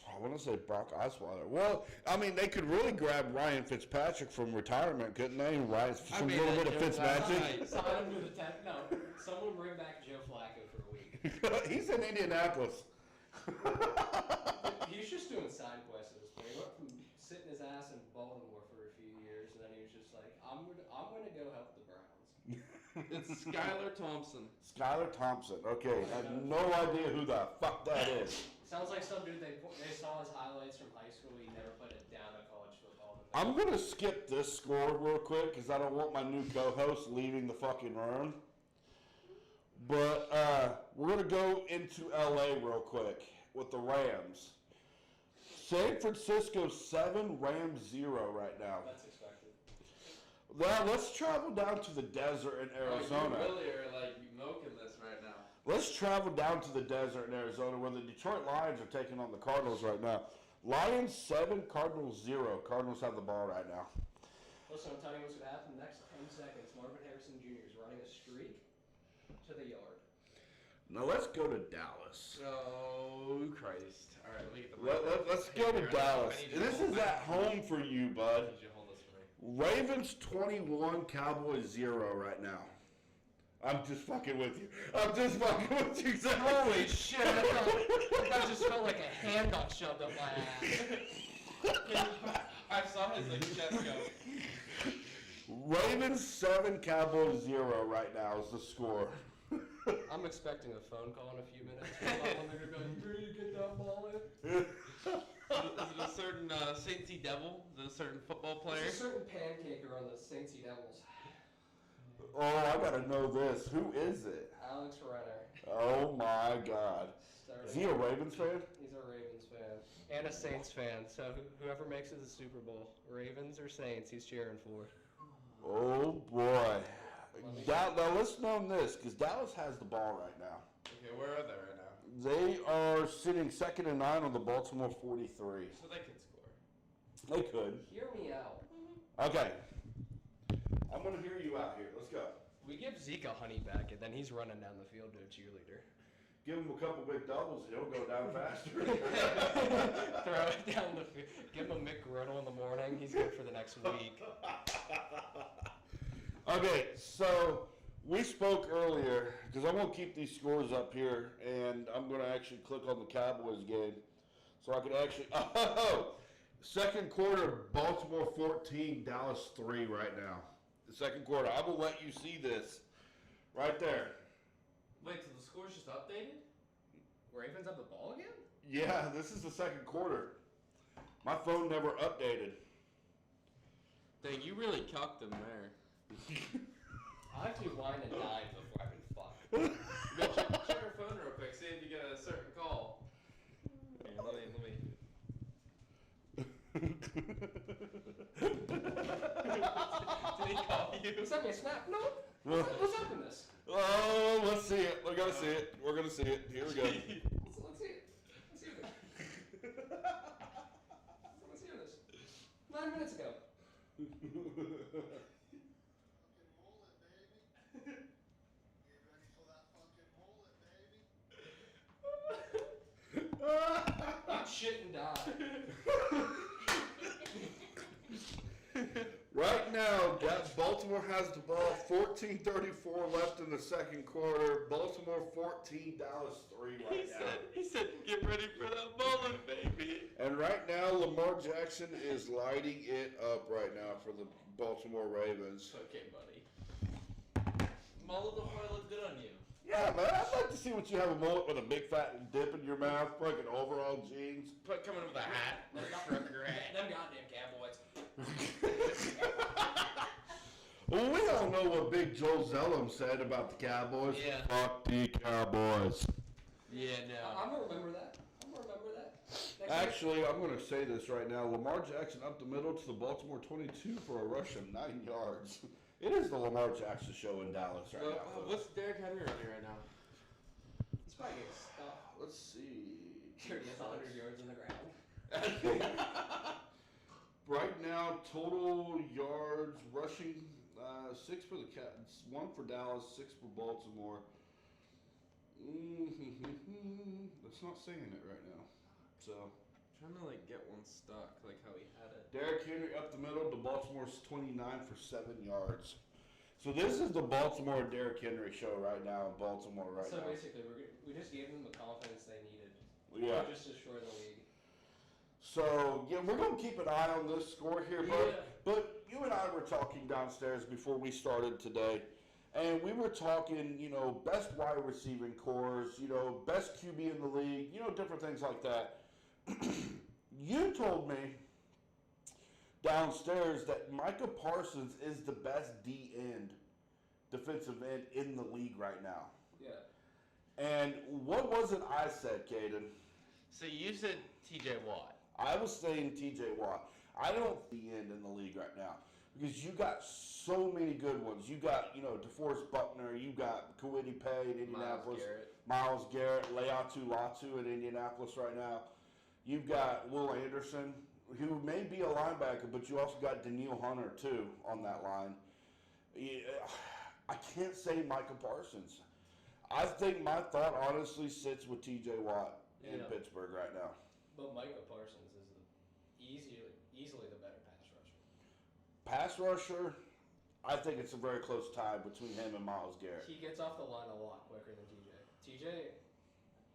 S1: I want to say Brock Osweiler. Well, I mean, they could really grab Ryan Fitzpatrick from retirement, couldn't they? Ryan, some
S2: made
S1: little
S2: that
S1: bit of
S2: joke last
S1: Fitzmagic.
S2: night.
S3: Sign him with a 10. No, someone bring back Joe Flacco for a week.
S1: He's in Indianapolis.
S3: He was just doing side quests at this point. He went from sitting his ass in Baltimore for a few years, and then he was just like, I'm gonna go help the Browns.
S5: It's Skylar Thompson.
S1: Skylar Thompson. Okay, I have no idea who the fuck that is.
S3: Sounds like some dude they saw his highlights from high school. He never played it down at college football.
S1: I'm going to skip this score real quick because I don't want my new co-host leaving the fucking room. But we're going to go into LA real quick with the Rams. San Francisco 7, Rams 0 right now.
S3: That's expected.
S1: Well, let's travel down to the desert in Arizona.
S5: Oh, you really are like milking this right now.
S1: Let's travel down to the desert in Arizona where the Detroit Lions are taking on the Cardinals right now. Lions 7, Cardinals 0. Cardinals have the ball right now.
S3: Listen, I'm telling you what's going to happen in the next 10 seconds. Marvin Harrison Jr. is running a streak to the yard.
S1: Now let's go to Dallas.
S2: Oh Christ! All right, let me get the.
S1: Let's go to Dallas. This is at home for you, bud.
S2: I need you to hold this for me.
S1: Ravens 21, Cowboys 0 right now. I'm just fucking with you. I'm just fucking with you. Zach.
S3: Holy shit! That just felt like a hand got shoved up my ass.
S2: I saw his like chest go.
S1: Ravens 7, Cowboys 0 right now is the score.
S3: I'm expecting a phone call in a few minutes. I'm gonna go, "Where do you get that ball in?"
S2: Is it a certain Saintsy Devil? Is it a certain football player?
S3: There's a certain pancaker on the Saintsy Devils.
S1: Oh, I gotta know this. Who is it?
S3: Alex Renner.
S1: Oh my God. Is he a Ravens fan?
S3: He's a Ravens fan. And a Saints fan. So whoever makes it to the Super Bowl, Ravens or Saints, he's cheering for.
S1: Oh boy. Now listen on this, because Dallas has the ball right now.
S2: Okay, where are they right now?
S1: They are sitting 2nd and 9 on the Baltimore 43.
S2: So they can score.
S1: They could.
S3: Hear me out.
S1: Okay. I'm gonna hear you out here. Let's go.
S3: We give Zeke a honey back, and then he's running down the field to a cheerleader.
S1: Give him a couple big doubles, and he'll go down faster.
S3: Throw it down the field. Give him a McGriddle in the morning. He's good for the next week.
S1: Okay, so we spoke earlier, because I'm going to keep these scores up here, and I'm going to actually click on the Cowboys game, so I can actually, second quarter, Baltimore 14, Dallas 3 right now. The second quarter. I will let you see this right there.
S2: Wait, so the score's just updated?
S3: Ravens have the ball again?
S1: Yeah, this is the second quarter. My phone never updated.
S5: Dang, you really cucked him there.
S3: I have to wine and dine before I've been fucked.
S2: Go check your phone real quick, see if you get a certain call. Here, let me. Did he call you?
S3: He sent me a snap. No. What's up in this?
S1: Oh, let's see it. We're going to see it. We're going to see it. Here we go.
S3: Let's see it. Let's see it. Let's see this. 9 minutes ago. Eat shit and die.
S1: Right now, Baltimore has the ball. 14:34 left in the second quarter. Baltimore 14, Dallas 3 right now.
S2: He said, get ready for that mullet, baby.
S1: And right now, Lamar Jackson is lighting it up right now for the Baltimore Ravens.
S3: Okay, buddy.
S2: Mullet will probably look good on you.
S1: Yeah, man, I'd like to see what you have a mullet with a big fat dip in your mouth, fucking overall jeans.
S2: Put coming with a hat. Trucker hat.
S3: Them goddamn Cowboys.
S1: Well, we all know what Big Joel Zellum said about the Cowboys.
S2: Yeah.
S1: Fuck the Cowboys.
S2: Yeah, no.
S3: I'm gonna remember that. Next
S1: Actually, I'm going to say this right now. Lamar Jackson up the middle to the Baltimore 22 for a rush of 9 yards. It is the Lamar Jackson show in Dallas right now.
S2: What's Derrick Henry running right now?
S3: He's probably getting stuffed.
S1: Let's see.
S3: Sure, he has 100 yards on the ground.
S1: Right now, total yards rushing, 6 for the Cats, 1 for Dallas, 6 for Baltimore. That's not saying it right now. So,
S5: Trying to like get one stuck, like how he had it.
S1: Derrick Henry up the middle to Baltimore's 29 for 7 yards. So this is the Baltimore Derrick Henry show right now in Baltimore right
S3: So
S1: now.
S3: basically, we just gave them the confidence they needed.
S1: Yeah.
S3: Just to destroy the league.
S1: So yeah, we're gonna keep an eye on this score here,
S3: Yeah.
S1: but you and I were talking downstairs before we started today, and we were talking, best wide receiving cores, best QB in the league, different things like that. You told me downstairs that Micah Parsons is the best defensive end in the league right now.
S3: Yeah.
S1: And what was it I said, Caden?
S2: So you said TJ Watt.
S1: I was saying TJ Watt. I don't see the end in the league right now because you got so many good ones. You got, DeForest Buckner. You got Kawhi Pay in Indianapolis. Myles Garrett, Leatu Latu in Indianapolis right now. You've got Will Anderson, who may be a linebacker, but you also got Daniil Hunter, too, on that line. I can't say Micah Parsons. I think my thought honestly sits with TJ Watt in Pittsburgh right now.
S3: But Micah Parsons is easily the better pass rusher.
S1: Pass rusher, I think it's a very close tie between him and Myles Garrett.
S3: He gets off the line a lot quicker than TJ. TJ,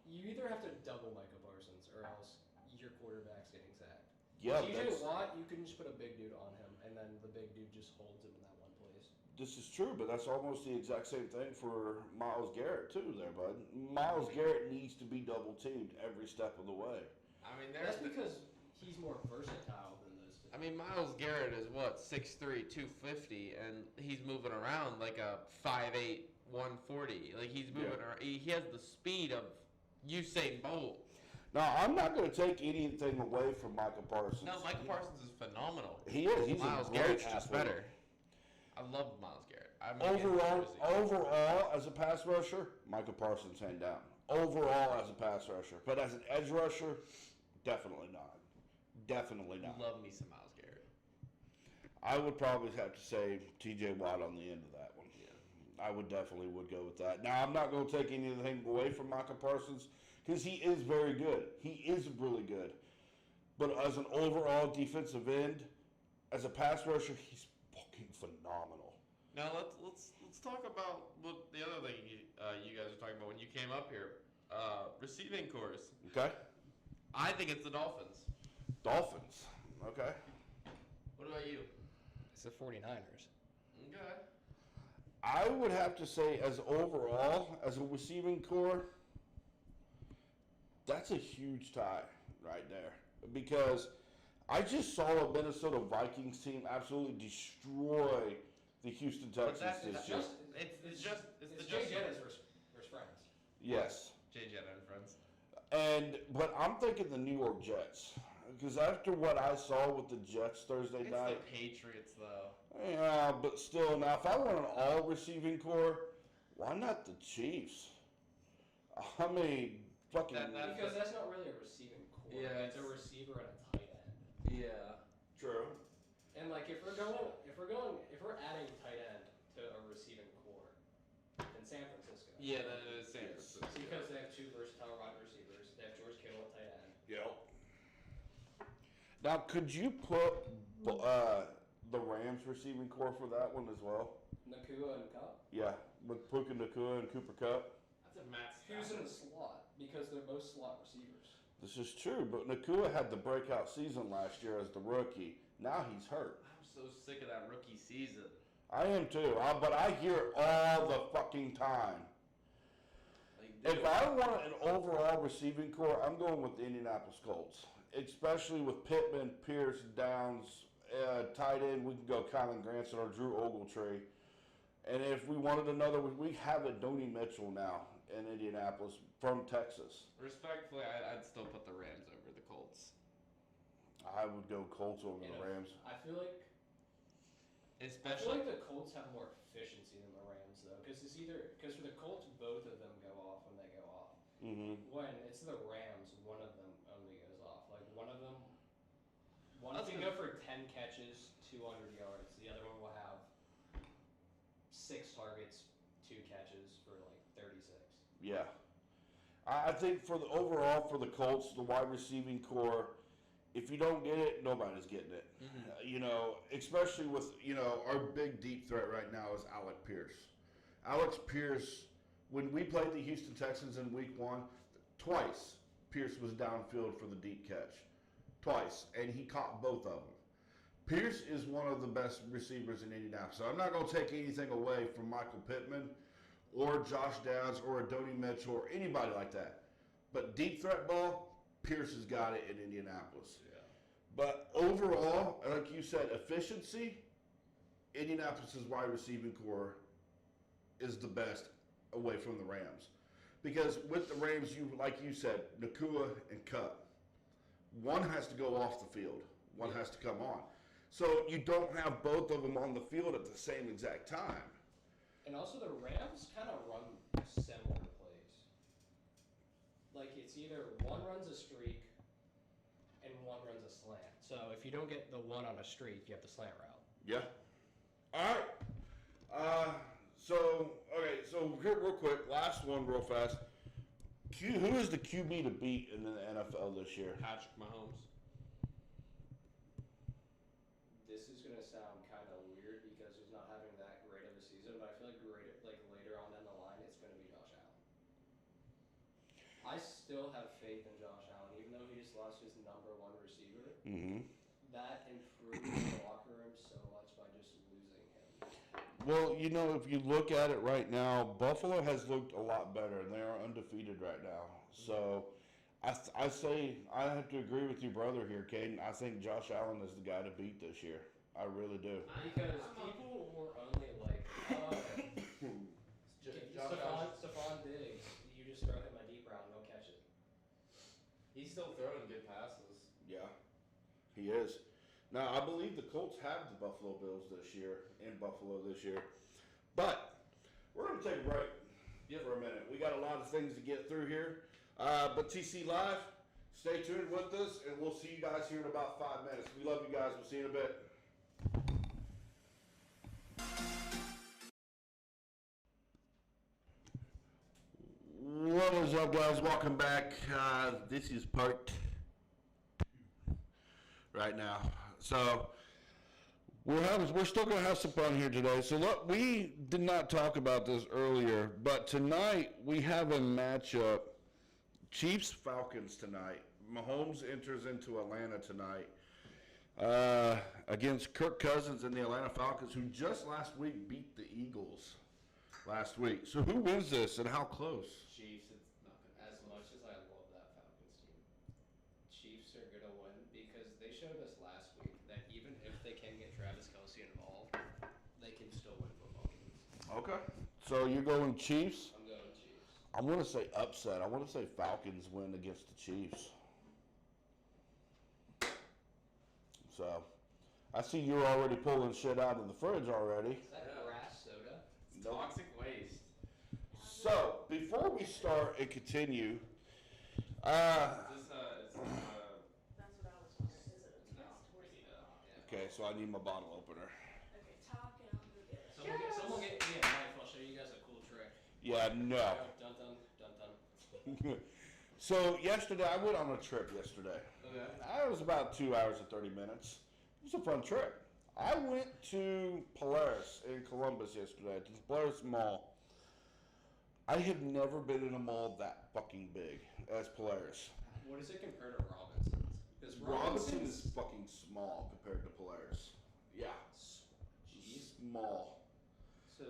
S3: you either have to double Micah Parsons or else your quarterback's getting sacked.
S1: Yeah,
S3: TJ Watt, you can just put a big dude on him, and then the big dude just holds him in that one place.
S1: This is true, but that's almost the exact same thing for Miles Garrett too, there, bud. Miles Garrett needs to be double teamed every step of the way.
S2: I mean,
S3: That's because he's more versatile than those two.
S5: I mean, Miles Garrett is what, 6'3", 250, and he's moving around like a 5'8", 140. Like he's moving around. He has the speed of Usain Bolt.
S1: Now, I'm not going to take anything away from Michael Parsons.
S5: No, Michael Parsons is phenomenal.
S1: He is. He's
S5: Miles
S1: a great
S5: Garrett's just
S1: athlete.
S5: better. I love Miles Garrett. I'm against
S1: Overall, as a pass rusher, Michael Parsons hand down. Overall, as a pass rusher, but as an edge rusher, definitely not. Definitely not.
S5: Love me some Miles Garrett.
S1: I would probably have to say T.J. Watt on the end of that one. Yeah. I would definitely go with that. Now, I'm not going to take anything away from Michael Parsons because he is very good. He is really good. But as an overall defensive end, as a pass rusher, he's fucking phenomenal.
S5: Now let's talk about what the other thing you guys were talking about when you came up here. Receiving course.
S1: Okay.
S5: I think it's the Dolphins.
S1: Dolphins. Okay.
S5: What about you?
S3: It's the 49ers.
S5: Okay.
S1: I would have to say, as overall, as a receiving core, that's a huge tie right there. Because I just saw a Minnesota Vikings team absolutely destroy the Houston Texans this year.
S3: It's
S5: Jay
S3: Jettas versus friends.
S1: Yes.
S5: Jay Jetta and friends.
S1: But I'm thinking the New York Jets. Because after what I saw with the Jets Thursday
S5: It's
S1: night.
S5: the Patriots, though.
S1: Yeah, but still, now if I want an all receiving core, why not the Chiefs? I mean, fucking.
S3: Because that's not really a receiving core.
S5: Yeah,
S3: It's a receiver and a tight end.
S5: Yeah.
S1: True.
S3: And like if we're adding tight end to a receiving core, then San Francisco.
S5: Yeah, that is San
S1: Yes.
S5: Francisco.
S3: Because they have two versatile wide receivers. They have George Kittle at tight end.
S1: Yep. Now, could you put the Rams receiving core for that one as well?
S3: Nakua and Cup.
S1: Yeah, with Puka Nakua and Cooper Kupp.
S5: That's a Matt
S3: Who's in
S5: Stafford.
S3: the slot? Because they're both slot receivers.
S1: This is true, but Nakua had the breakout season last year as the rookie. Now he's hurt.
S5: I'm so sick of that rookie season.
S1: I am too, but I hear it all the fucking time.
S5: Like,
S1: If I want an overall receiving core, I'm going with the Indianapolis Colts. Especially with Pittman, Pierce, Downs, tight end, we can go Colin Granson or Drew Ogletree. And if we wanted another, we have a Donnie Mitchell now in Indianapolis from Texas.
S5: respectfully, I'd still put the Rams over the Colts.
S1: I would go Colts over the Rams.
S3: I feel like
S5: Especially.
S3: the Colts have more efficiency than the Rams though, because for the Colts both of them go off when they go off.
S1: Mm-hmm.
S3: When it's the Rams, one of them only goes off. Like one
S5: That's
S3: can
S5: good.
S3: go for 10 catches, 200 yards. The other one will have 6 targets, 2 catches for like 36.
S1: Yeah. I think for the overall for the Colts, the wide receiving core, if you don't get it, nobody's getting it. Especially with, our big deep threat right now is Alec Pierce. Alex Pierce, when we played the Houston Texans in week 1, twice Pierce was downfield for the deep catch. Twice. And he caught both of them. Pierce is one of the best receivers in Indianapolis. So I'm not going to take anything away from Michael Pittman or Josh Downs or Donnie Mitchell or anybody like that. But deep threat ball, Pierce has got it in Indianapolis.
S5: Yeah.
S1: But overall, like you said, efficiency, Indianapolis' wide receiving core is the best away from the Rams. Because with the Rams, like you said, Nakua and Kupp, one has to go off the field. One has to come on. So you don't have both of them on the field at the same exact time.
S3: And also the Rams kind of run similar plays. Like it's either one runs a streak and one runs a slant. So if you don't get the one on a streak, you have the slant route.
S1: Yeah. All right. So here, real quick, last one real fast. Who is the QB to beat in the NFL this year?
S5: Patrick Mahomes.
S3: This is gonna sound kind of weird because he's not having that great of a season, but I feel like later on down the line, it's gonna be Josh Allen. I still have faith in Josh Allen, even though he just lost his number 1 receiver.
S1: Mm-hmm.
S3: That improved the locker room so much by just losing him.
S1: Well, you know, if you look at it right now, Buffalo has looked a lot better, and they are undefeated right now. So, I say I have to agree with your brother here, Caden. I think Josh Allen is the guy to beat this year. I really do.
S3: Because people were only like, Stephon Diggs, you just throw him a deep route and he'll catch it.
S5: He's still throwing good passes.
S1: Yeah, he is. Now, I believe the Colts have the Buffalo Bills this year, in Buffalo this year. But we're going to take a break for a minute. We got a lot of things to get through here. But TC Live, stay tuned with us, and we'll see you guys here in about 5 minutes. We love you guys. We'll see you in a bit. What is up, guys? Welcome back. This is part right now. So we're still going to have some fun here today. So look, we did not talk about this earlier, but tonight we have a matchup. Chiefs Falcons tonight. Mahomes enters into Atlanta tonight against Kirk Cousins and the Atlanta Falcons, who just last week beat the Eagles last week. So who wins this and how close?
S3: Chiefs, it's not gonna. As much as I love that Falcons team, Chiefs are gonna win because they showed us last week that even if they can get Travis Kelce involved, they can still win football games.
S1: Okay. So you're going Chiefs?
S3: I'm going Chiefs.
S1: I'm going to say upset. I want to say Falcons win against the Chiefs. So, I see you're already pulling shit out of the fridge already.
S3: Is that grass soda?
S1: Nope.
S5: Toxic waste.
S1: So, before we start and continue,
S5: Is this
S4: That's what I was wondering. Is it a test? Where's it at?
S1: okay, so I need my bottle opener.
S4: Okay, talk and I'll go get it.
S3: Someone get me a knife. I'll show you guys a cool trick.
S1: Yeah, no.
S3: Dun dun dun dun.
S1: So, yesterday, I went on a trip yesterday.
S5: Okay.
S1: It was about 2 hours and 30 minutes. It was a fun trip. I went to Polaris in Columbus yesterday, to the Polaris Mall. I have never been in a mall that fucking big as Polaris.
S3: What does it compare to Robinson's? Because
S1: Robinson is fucking small compared to Polaris. Yeah.
S3: Jeez.
S1: Small.
S3: So,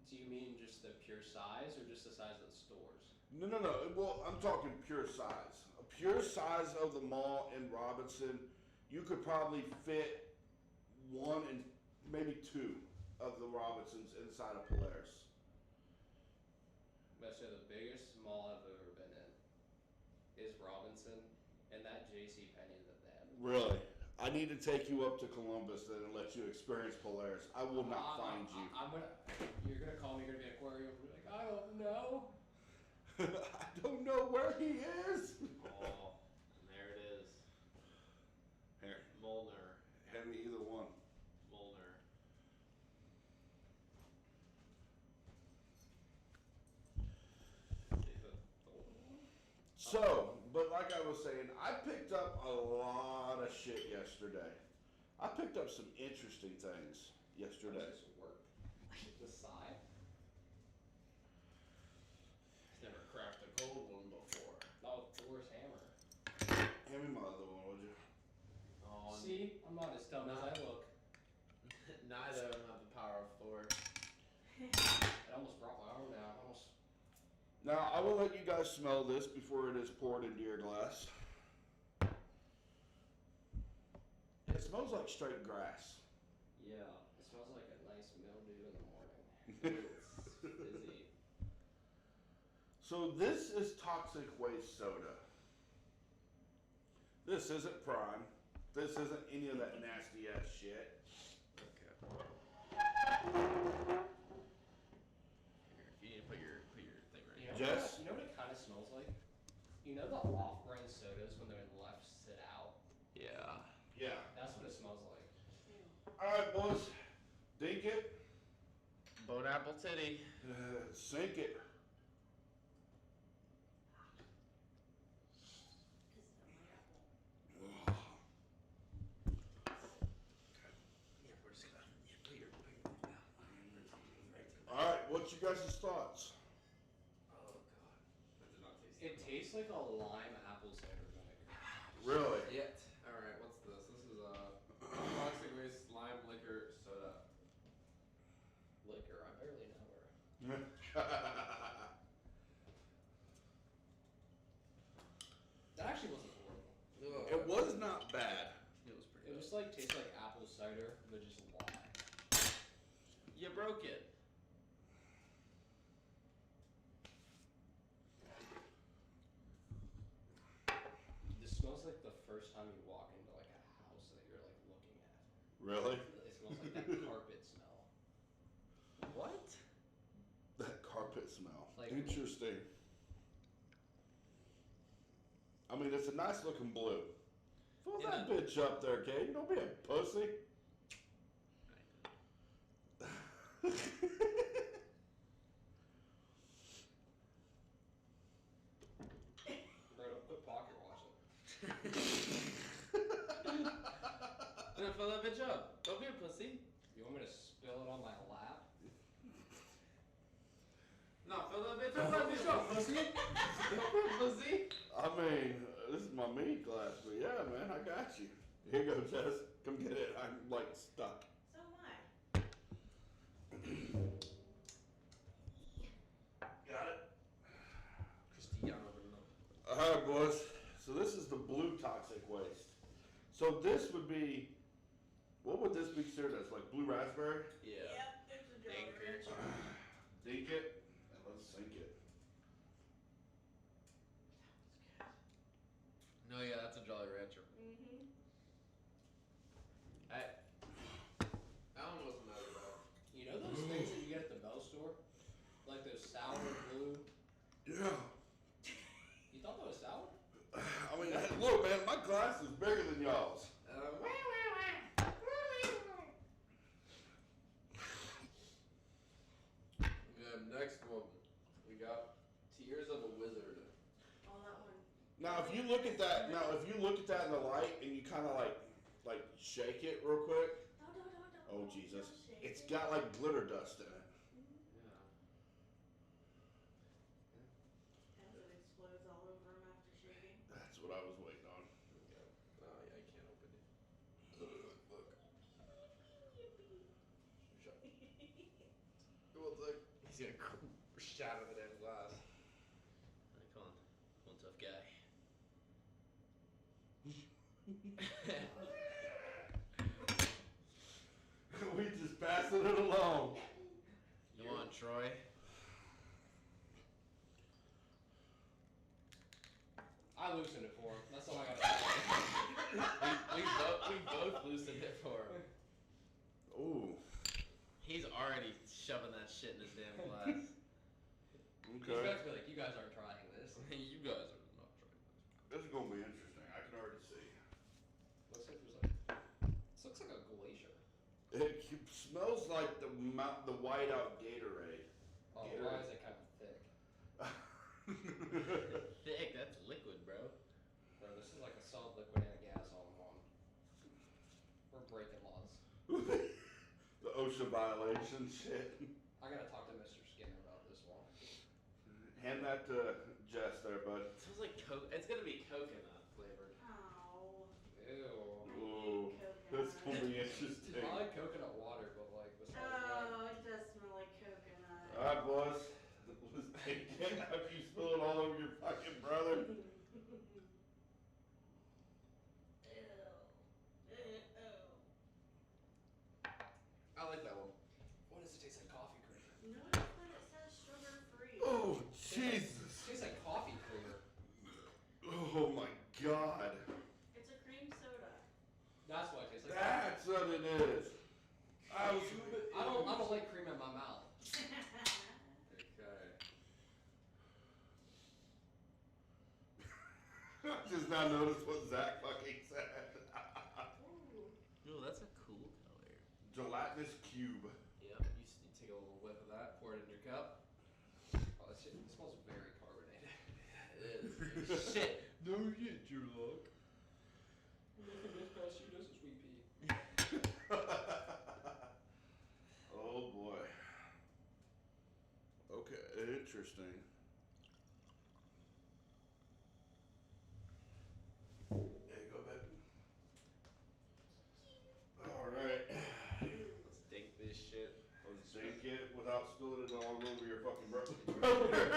S3: do you mean just the pure size or just the size of the stores?
S1: No. Well, I'm talking pure size. A pure size of the mall in Robinson, you could probably fit one and maybe two of the Robinsons inside of Polaris.
S3: But so the biggest mall I've ever been in is Robinson, and that J.C. Penney that they have.
S1: Really? I need to take you up to Columbus then and let you experience Polaris. I will not find you.
S3: You're gonna call me. You're gonna be aquarium. Like I don't know.
S1: I don't know where he is.
S2: Oh, and there it is.
S1: Here,
S2: Molnar.
S1: hand me either one.
S2: Molnar.
S1: So, but like I was saying, I picked up a lot of shit yesterday. I picked up some interesting things yesterday.
S3: How does this work? The side.
S2: He's never cracked a cold one before.
S3: Oh, Thor's hammer.
S1: Hand me my other one, would you?
S2: Oh,
S3: See, I'm not as dumb as I look.
S2: neither of them have the power of Thor.
S3: I almost brought my arm down.
S1: Now, I will let you guys smell this before it is poured into your glass. It smells like straight grass.
S3: Yeah, it smells like a nice mildew in the morning. It's busy.
S1: So this is toxic waste soda. This isn't Prime. This isn't any of that nasty ass shit.
S2: You need to put your thing right
S3: You know,
S1: Jess?
S3: you know what it kind of smells like? You know the off-brand sodas when they're left sit out?
S2: Yeah.
S1: Yeah.
S3: That's what it smells like.
S1: All right, boys. Dink it.
S2: Bone apple titty.
S1: Sink it. All right, what's your guys' thoughts?
S5: Oh god. That did not taste
S3: It tastes like a lime apple cider vinegar.
S1: Really?
S5: Yet. Alright, what's this? This is a toxic waste lime liquor soda.
S3: That actually wasn't horrible.
S1: It was not bad.
S2: It was pretty
S3: It
S2: good.
S3: just like tastes like apple cider, but just why?
S2: You broke it.
S3: This smells like the first time you walk into like a house that you're like looking at.
S1: Really?
S3: It smells like that carpet smell.
S2: What?
S1: That carpet smell.
S3: Like-
S1: Interesting. I mean, it's a nice looking blue. Fill
S2: Yeah.
S1: that bitch up there, Gabe. Don't be a pussy.
S3: Bro, don't quit pocket watching.
S2: No, fill that bitch up. Don't be a pussy.
S3: You want me to spill it on my lap?
S2: No, fill that bitch up. Fill that bitch up, pussy. Don't be a pussy.
S1: I mean, this is my meat glass, but yeah, man, I got you. Here you go, Jess. Come get it. I'm like stuck.
S4: So am I.
S1: Got it.
S2: Cristiano Ronaldo.
S1: All right, boys. So this is the blue toxic waste. So this would be, what would this be considered as? Like blue raspberry?
S2: Yeah.
S4: Yep, it's a Jolly
S2: Anchor.
S4: Rancher.
S1: Dink it, and let's sink it.
S2: No, yeah, that's a Jolly Rancher.
S4: Mm-hmm.
S5: Alan wasn't that bad.
S3: You know those things that you get at the Bell store? Like those sour blue?
S1: Yeah.
S3: You thought that was sour?
S1: I mean, look, man, my glass is bigger than y'all's.
S5: Next one, we got Tears of a Wizard.
S4: Oh, that one.
S1: Now, if you look at that, in the light and you kind of like shake it real quick.
S4: No, no, no, no.
S1: Oh
S4: don't
S1: Jesus!
S4: shake
S1: It's
S4: it.
S1: got like glitter dust in it.
S4: As it explodes all over him after shaking.
S1: That's what I was waiting on.
S5: Oh yeah, I can't open it. Look. Shut. Well, it's like
S2: He's gonna shatter the damn glass. Come on. One tough guy.
S1: We just passing it along.
S2: You want Troy?
S3: I loosened it for him. That's all I gotta say.
S2: we both loosened it for him.
S1: Ooh.
S2: He's already shoving that shit in his damn glass.
S3: He's
S1: Okay.
S3: about to be like, you guys aren't trying this.
S2: You guys are not trying this.
S1: This is gonna be interesting. I can already see.
S3: Looks like there's like, this looks like a glacier.
S1: It smells like the whiteout Gatorade.
S3: Oh,
S1: Gatorade.
S3: why is it kind of thick?
S2: Thick, that's liquid, bro.
S3: Bro, this is like a solid liquid and a gas all in one. We're breaking laws.
S1: The OSHA violation shit.
S3: I gotta talk to Mr. Skinner about this one.
S1: Hand that to Jess there, bud.
S2: It smells like it's gonna be coconut flavored.
S4: Oh.
S3: Ew.
S1: Ooh, that's gonna be interesting.
S3: I like coconut water, but like besides that.
S4: Oh, it does smell like coconut.
S1: All right, boys. After you spill it all over your fucking brother.
S4: Ew. Ew.
S5: I like that one.
S3: What does it taste like? Coffee creamer.
S4: Notice that it says sugar free.
S1: Oh,
S3: It
S1: Jesus.
S3: tastes like coffee creamer.
S1: Oh, my God.
S4: It's a cream soda.
S3: That's what it tastes like.
S1: That's what it is. I
S3: I don't like cream in my mouth.
S5: Okay.
S1: I just now noticed what Zach fucking said.
S4: Ooh.
S2: Ooh, that's a cool color.
S1: Gelatinous cube.
S2: Yep.
S5: You take a little whip of that, pour it in your cup.
S3: Oh, this shit it smells very carbonated.
S2: It is. Shit.
S5: No shit, Sherlock.
S3: Nothing gets past you, does it, sweet pea?
S1: Oh boy. Okay, interesting. There you go, baby. All right.
S2: Let's dink this shit.
S1: Let's drink it without spilling it all over your fucking brother.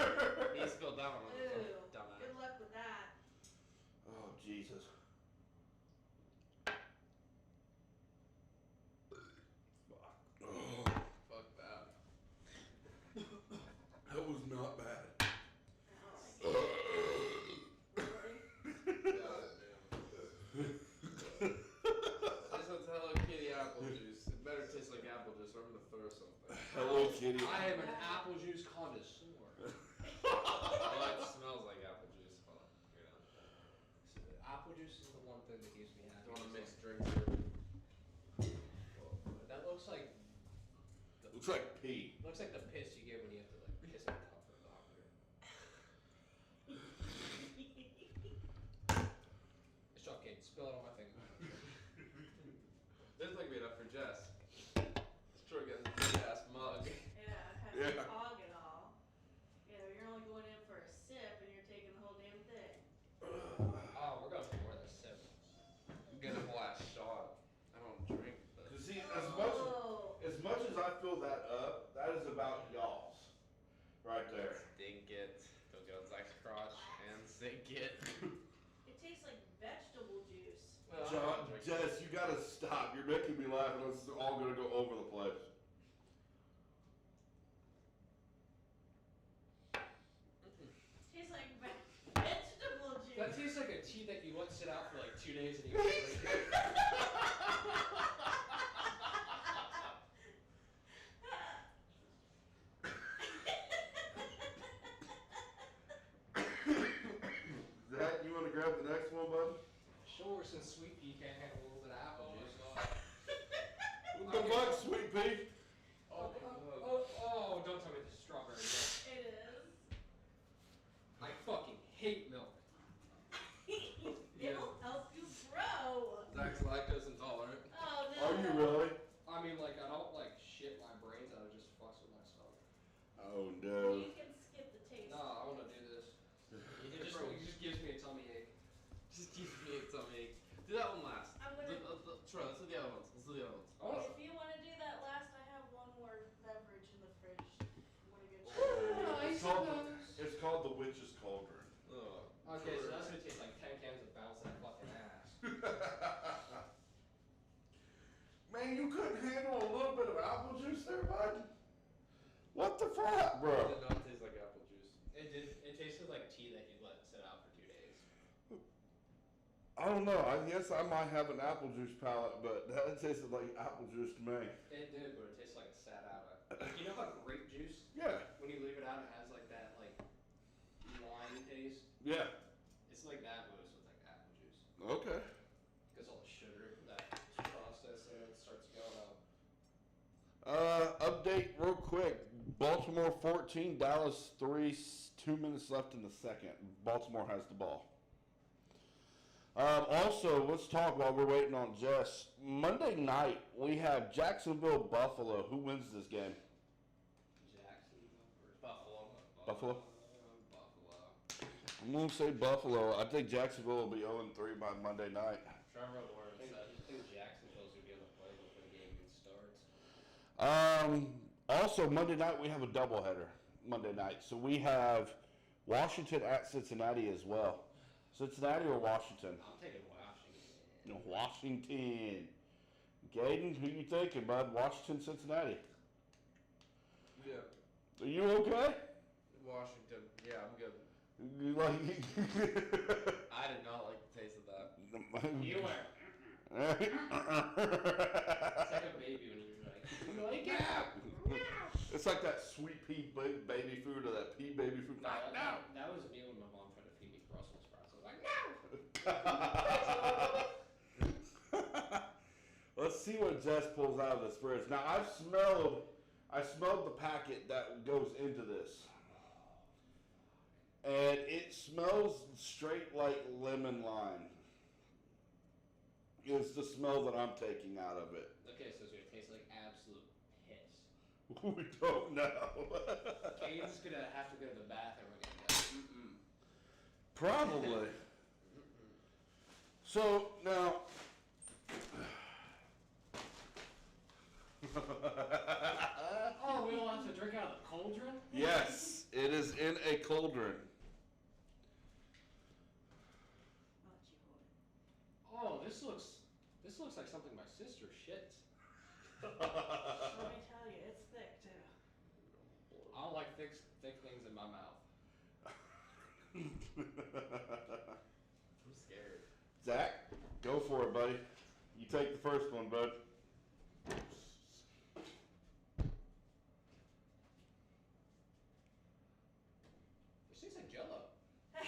S2: He spilled that one on
S4: Ew.
S2: himself. Dumbass.
S4: Good luck with that.
S1: Oh, Jesus. Oh,
S5: Fuck that.
S1: that was not bad.
S4: I don't like it. Really?
S5: God damn. This is Hello Kitty apple juice. It better taste like apple juice or I'm gonna throw something.
S1: Hello, Kitty.
S3: I am an apple juice connoisseur.
S2: Well, it smells like apple juice. Hold on. Here it is.
S3: Apple juice is the one thing that gives me
S5: Do
S3: happiness.
S5: you want to mix drinks here?
S3: That looks like
S1: Looks like pee.
S3: the piss you get when you have to like piss on top of the doctor. It's okay. Spill it on my finger.
S5: This is like made up for Jess. Troy got this big ass mug.
S4: Yeah, it has
S1: Yeah.
S4: to hog it all. You know, you're only going in for a sip and you're taking the whole damn thing.
S3: Oh, we're going for more than a sip.
S5: Get a last shot. I don't drink, but
S1: You see, as
S4: Oh.
S1: much as I fill that up, that is about y'all's. Right there.
S2: Stink it. Go get on Zach's crotch and sink it.
S4: It tastes like vegetable juice.
S3: Well,
S1: John, Jess, you gotta stop. You're making me laugh and it's all gonna go over the place.
S4: Tastes like vegetable juice.
S3: that tastes like a tea that you let sit out for like 2 days and you drink it.
S1: Zach, you wanna grab the next one, bud?
S3: Sure, since Sweet Pea can't handle a little bit of apple juice.
S1: What the fuck, sweet pea?
S3: Oh, don't tell me this is strawberry milk.
S4: It is.
S3: I fucking hate milk.
S4: It'll help you grow.
S5: Zach's lactose intolerant.
S4: Oh no.
S1: Are you really?
S3: I mean, like, I don't like shit my brains out, it just fucks with my stomach.
S1: Oh no.
S4: You can skip the taste.
S3: Nah, I wanna do this. It just gives me a tummy ache.
S2: Just give me a tummy ache. Do that one last.
S4: I'm gonna.
S2: Troy, let's do the other ones. Let's do the other ones.
S3: Oh,
S4: If you want to do that last, I have one more beverage in the fridge. Want to get
S1: It's called, it's called the Witch's Cauldron.
S5: Oh,
S3: okay, so that's gonna taste like 10 cans of bounce that fucking ass.
S1: Man, you couldn't handle a little bit of apple juice there, bud? What the fuck,
S5: It
S1: bro?
S5: did not taste like apple juice.
S3: It tasted like tea that you let sit out for 2 days.
S1: I don't know. I guess I might have an apple juice palate, but that tasted like apple juice to me.
S3: It did, but it tastes like it sat out. You know how grape juice,
S1: Yeah,
S3: when you leave it out, it has like that like lime taste?
S1: yeah.
S3: It's like that, but it's with like apple juice.
S1: Okay.
S3: Because all the sugar that process and it starts going up.
S1: Update real quick. Baltimore 14, Dallas 3, 2 minutes left in the second. Baltimore has the ball. Also, let's talk while we're waiting on Jess. Monday night, we have Jacksonville Buffalo. Who wins this game?
S3: Jacksonville or
S1: Buffalo?
S3: Buffalo.
S1: I'm going to say Buffalo. I think Jacksonville will be 0-3 by Monday night.
S2: Trevor Lawrence
S3: I
S2: said.
S3: think Jacksonville's gonna be on the playbook when the game even starts.
S1: Also, Monday night, we have a doubleheader. Monday night. So we have Washington at Cincinnati as well. Cincinnati or Washington?
S3: I'm taking Washington.
S1: No, Washington. Gaden, who you thinking, bud? Washington, Cincinnati.
S5: Yeah.
S1: Are you okay?
S5: Washington. Yeah, I'm good.
S1: You like?
S2: I did not like the taste of that.
S3: You were. It's like a baby when you're like, you like it?
S1: It's like that sweet pea baby food or that pea baby food.
S3: No,
S1: No.
S3: that was me when my mom tried to feed me Brussels sprouts. I was like, no!
S1: Let's see what Jess pulls out of this fridge. Now I smelled the packet that goes into this. And it smells straight like lemon lime. Is the smell that I'm taking out of it.
S3: Okay, so it's gonna taste like absolute piss.
S1: We don't know.
S3: Caden's gonna have to go to the bathroom again.
S1: Probably. So now.
S3: Oh, we don't have to drink out of the cauldron?
S1: Yes, it is in a a cauldron?
S4: I'll let you hold it.
S3: Oh, this looks like something my sister shits.
S4: Let me tell you, it's thick too.
S3: I don't like thick things in my mouth.
S2: I'm scared.
S1: Zach, go for it, buddy. You take the first one, bud.
S3: This tastes like Jello.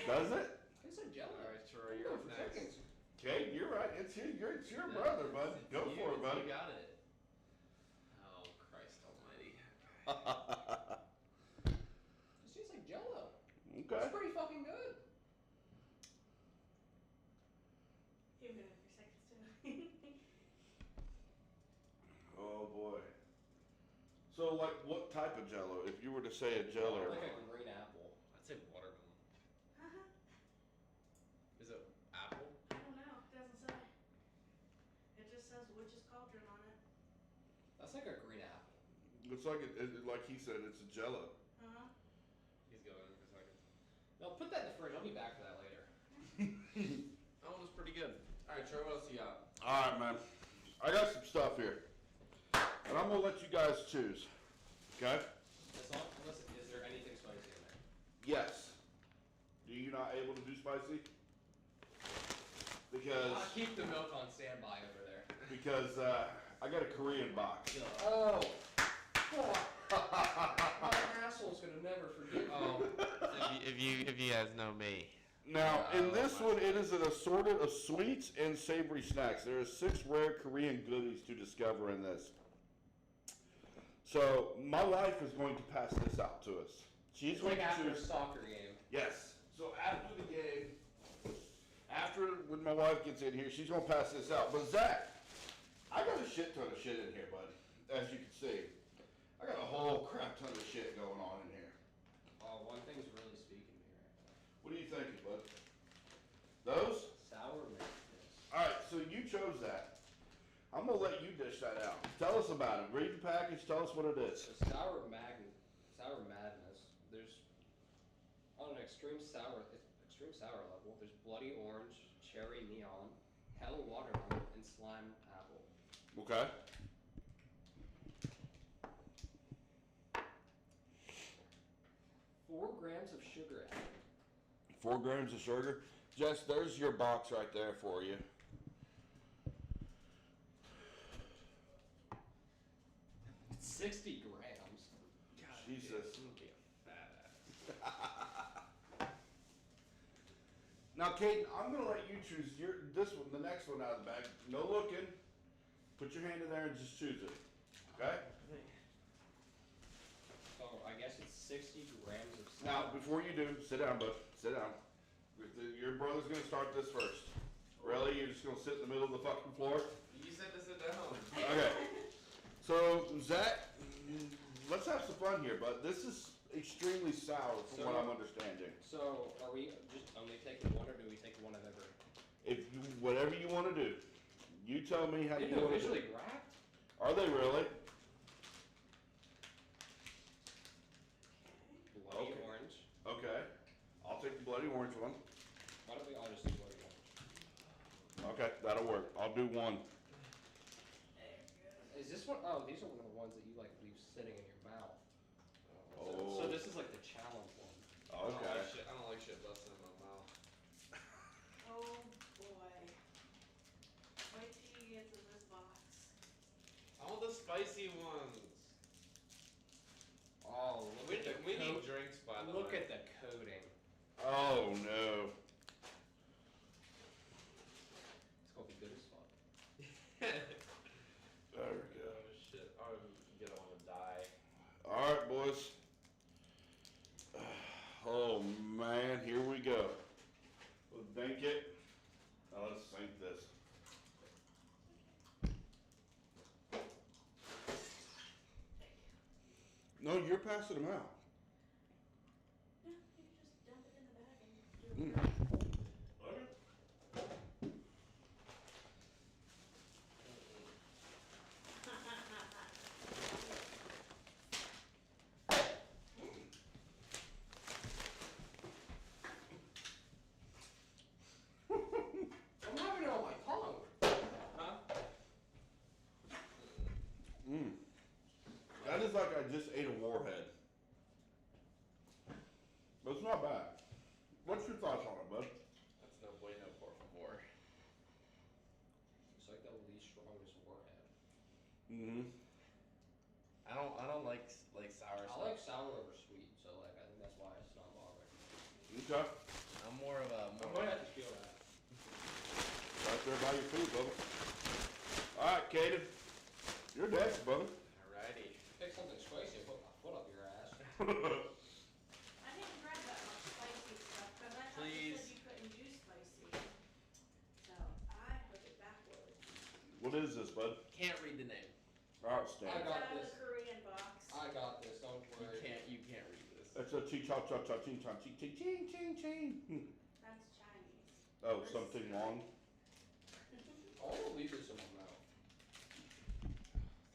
S1: Does it?
S3: Tastes like Jello.
S2: All right, Troy, you're up next.
S1: Okay, you're right. It's your brother, bud.
S2: It's
S1: Go
S2: you,
S1: for it, buddy.
S2: You got it. Oh, Christ almighty.
S3: This tastes like Jello.
S1: Okay.
S3: It's pretty fucking good.
S4: You're good for seconds too.
S1: Oh boy. So, like, what type of Jello? If you were to say a Jello,
S3: Like a green apple.
S2: I'd say watermelon. Is it apple?
S4: I don't know. It doesn't say. It just says Witch's Cauldron on it.
S3: That's like a green apple.
S1: it's like like he said, it's a Jello.
S4: Uh-huh.
S2: He's going in for seconds.
S3: No, put that in the fridge. I'll be back for that later.
S2: That one was pretty good.
S5: All right, Troy, what else you got?
S1: All right, man. I got some stuff here, and I'm gonna let you guys choose. Okay?
S3: Listen, is there anything spicy in there?
S1: Yes. Are you not able to do spicy? Because
S3: I'll keep the milk on standby over there.
S1: I got a Korean box.
S3: Oh. My asshole's gonna never forget.
S2: Oh, if you guys know me.
S1: Now, in
S2: Oh,
S1: this
S2: my
S1: one, it is an assorted of sweets and savory snacks. There are 6 rare Korean goodies to discover in this. So, my wife is going to pass this out to us. She's
S3: It's
S1: going
S3: like
S1: to
S3: after a
S1: choose.
S3: soccer game.
S1: Yes. So, after the game, when my wife gets in here, she's going to pass this out. But, Zach, I got a shit ton of shit in here, buddy. As you can see. I got a whole crap ton of shit going on in here.
S3: Oh, one thing's really speaking to me right now.
S1: What are you thinking, bud? Those?
S3: Sour madness.
S1: Alright, so you chose that. I'm gonna let you dish that out. Tell us about it. Read the package, tell us what it is.
S3: So sour madness. There's on an extreme sour level. There's bloody orange, cherry neon, hell watermelon, and slime apple.
S1: Okay.
S3: 4 grams of sugar added.
S1: 4 grams of sugar. Jess, there's your box right there for you.
S3: It's 60 grams.
S2: God,
S1: Jesus.
S2: It's gonna be a fat ass.
S1: Now, Kate, I'm gonna let you choose this one, the next one out of the bag. No looking. Put your hand in there and just choose it. Okay?
S3: So I guess it's 60 grams of
S1: Now, before you do, sit down, bud. Sit down. Your brother's gonna start this first. Really? You're just gonna sit in the middle of the fucking floor?
S2: You said to sit down.
S1: Okay. So, Zach, let's have some fun here, bud. This is extremely sour from what I'm understanding.
S3: So are we just only taking one, or do we take one of every?
S1: Whatever you want to do. You tell me how you want to do
S3: Individually
S1: it.
S3: wrapped?
S1: Are they really?
S3: Bloody
S1: Okay.
S3: orange.
S1: Okay. I'll take the bloody orange one.
S3: Why don't we all just do bloody orange?
S1: Okay, that'll work. I'll do one.
S3: Is this one? Oh, these are one of the ones that you like leave sitting in your mouth.
S1: Oh.
S3: So this is like the challenge one.
S1: Okay.
S2: I don't like shit busting in my mouth.
S4: Oh boy. Wait till you get to this box.
S2: I want the spicy ones.
S3: Oh,
S2: We need drinks, by the
S3: Look
S2: way.
S3: at the coating.
S1: Oh no.
S3: It's gonna be good as fuck.
S1: There we go.
S2: Oh shit! I'm gonna want to die.
S1: All right, boys. Oh man, here we go. We'll dink it. Now let's sink this. No, you're passing them out.
S4: Yeah, you can just dump it in the bag and do it.
S1: is like I just ate a warhead. But it's not bad. What's your thoughts on it, bud?
S5: That's no bueno, por favor.
S3: It's like the least strongest warhead.
S1: Mm-hmm.
S5: I don't like sour
S3: I
S5: stuff.
S3: like sour over sweet, so like I think that's why it's not bothering.
S1: Okay.
S5: I'm more of a
S3: I might have to feel that.
S1: Right there by your feet, brother. Alright, Caden. You're next, brother.
S5: Alrighty.
S3: Pick something spicy and put my foot up your ass.
S4: I didn't grab that much spicy stuff because I thought you
S5: Please.
S4: said you couldn't do spicy. So I took it backwards.
S1: What is this, bud?
S5: Can't read the name.
S1: Outstanding.
S3: I got
S4: Out of
S3: this.
S4: the Korean box.
S3: I got this, don't
S5: You
S3: worry.
S5: can't read this.
S1: It's a ching cha cha cha ching cha ching ching ching ching ching.
S4: That's Chinese.
S1: Oh, something long.
S3: I want to leave this in my mouth.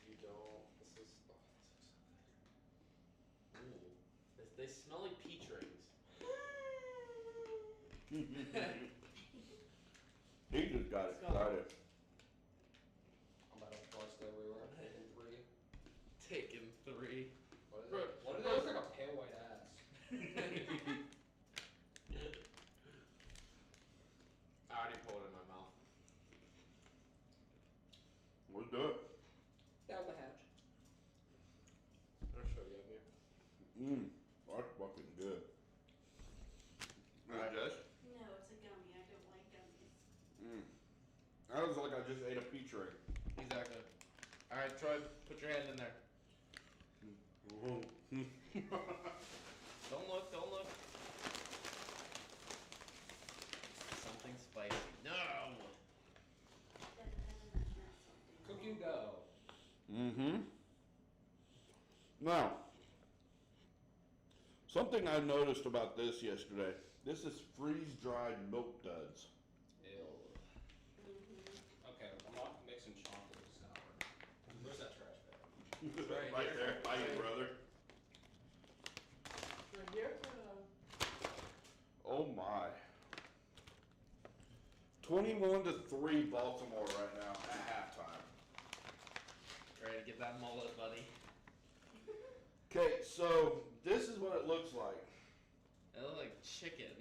S5: You don't. This is. Ooh. They smell like peach rings.
S1: He just got
S5: It's gone.
S1: excited.
S3: I'm about to bust everywhere. In 3.
S5: Taking 3.
S3: What is it? What is it? It looks like a pale white ass.
S5: I already pulled it in my mouth.
S1: Let's do it.
S3: Down the hatch.
S5: I'll show you up here.
S1: That's fucking good.
S5: Alright.
S1: Jess?
S4: No, it's a gummy. I don't like gummies.
S1: That was like I just ate a peach ring.
S5: Exactly. Alright, Troy, put your hand in there. Don't look, don't look. Something spicy. No!
S3: Cooking dough.
S1: Now, something I noticed about this yesterday. This is freeze-dried milk duds.
S3: Ew. Okay, I'm not mixing chocolate with sour. Where's that trash bag?
S5: Right here.
S1: there, by you, brother.
S5: Right here?
S1: Oh my. 21-3 Baltimore right now at halftime.
S5: Ready to get that mullet, buddy?
S1: Okay, so this is what it looks like.
S5: It looks like chicken.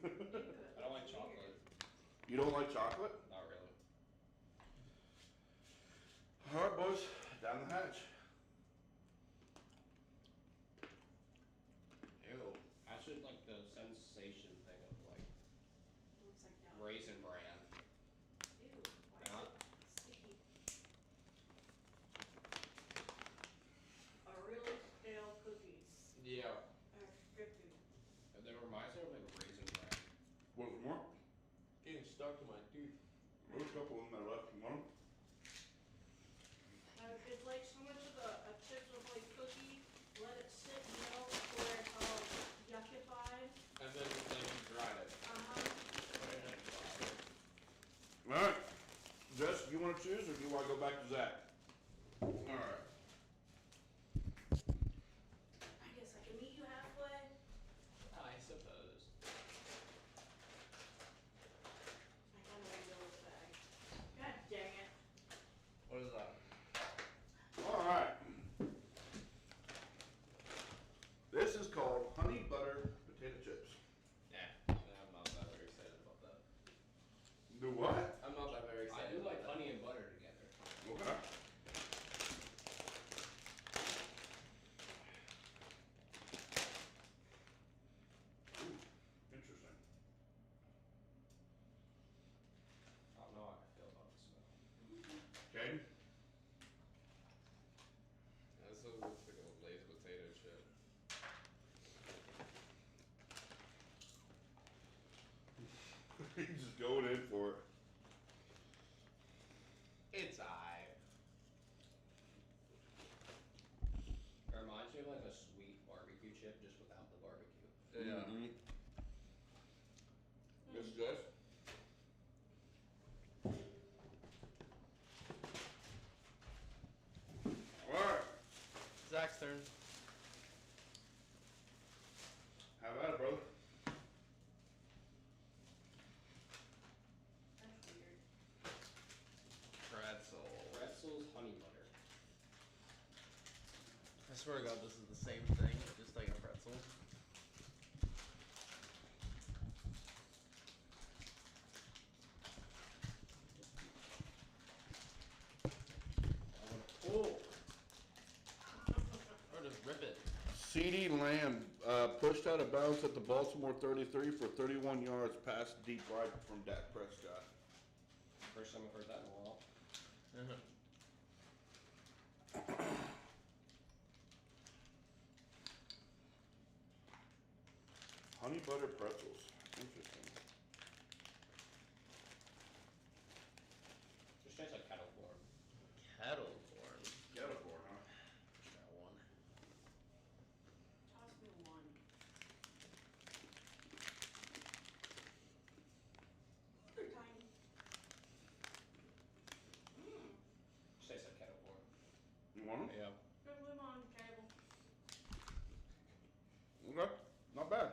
S3: I don't like chocolate.
S1: You don't like chocolate?
S3: Not really.
S1: All right, boys, down the hatch.
S5: Ew.
S3: Actually, like the sensation thing of like
S4: Looks like no.
S3: Raisin Bran.
S4: Ew, why
S3: Yeah.
S4: is it sticky? A really stale cookies
S5: Yeah.
S4: are sticky.
S3: And it reminds me of like Raisin Bran.
S1: What's more?
S5: Getting stuck to my tooth.
S1: There's a couple in there left. You want them?
S4: It's like so much of a Chips Ahoy cookie. Let it sit, where it's all yuckified.
S5: And then you dried it.
S1: All right. Jess, you want to choose or do you want to go back to Zach? All right.
S4: I guess I can meet you halfway.
S3: I suppose.
S4: I kind of go with the bag. God dang it.
S5: What is that?
S1: All right. This is called honey butter potato chips.
S5: Yeah. I'm not that very excited about that.
S1: Do what?
S5: I'm not that very
S3: I
S5: excited
S3: do like
S5: about that.
S3: honey and butter together.
S1: Okay. Ooh, interesting.
S3: I don't know how I feel about the smell.
S1: Okay.
S5: This looks like a Lay's potato chip.
S1: He's just going in for it.
S5: It's I.
S3: It reminds me of like a sweet barbecue chip just without the barbecue.
S5: Yeah.
S1: Miss Jess? Alright,
S5: Zach's turn.
S1: how about it, brother?
S4: That's weird.
S5: Pretzel.
S2: I swear to God, this is the same thing, just like a pretzel.
S3: Oh,
S2: Or just rip it.
S1: CeeDee Lamb pushed out of bounds at the Baltimore 33 for 31 yards past deep right from Dak Prescott.
S3: first time I've heard that in a while.
S1: Honey butter pretzels. Interesting.
S3: Just tastes like kettle corn.
S2: Kettle corn.
S1: Kettle corn, huh?
S2: That one.
S4: Toss me one. They're tiny.
S3: Just tastes like kettle corn.
S1: You want them?
S2: Yeah.
S4: Put them on the table.
S1: Okay. Not bad.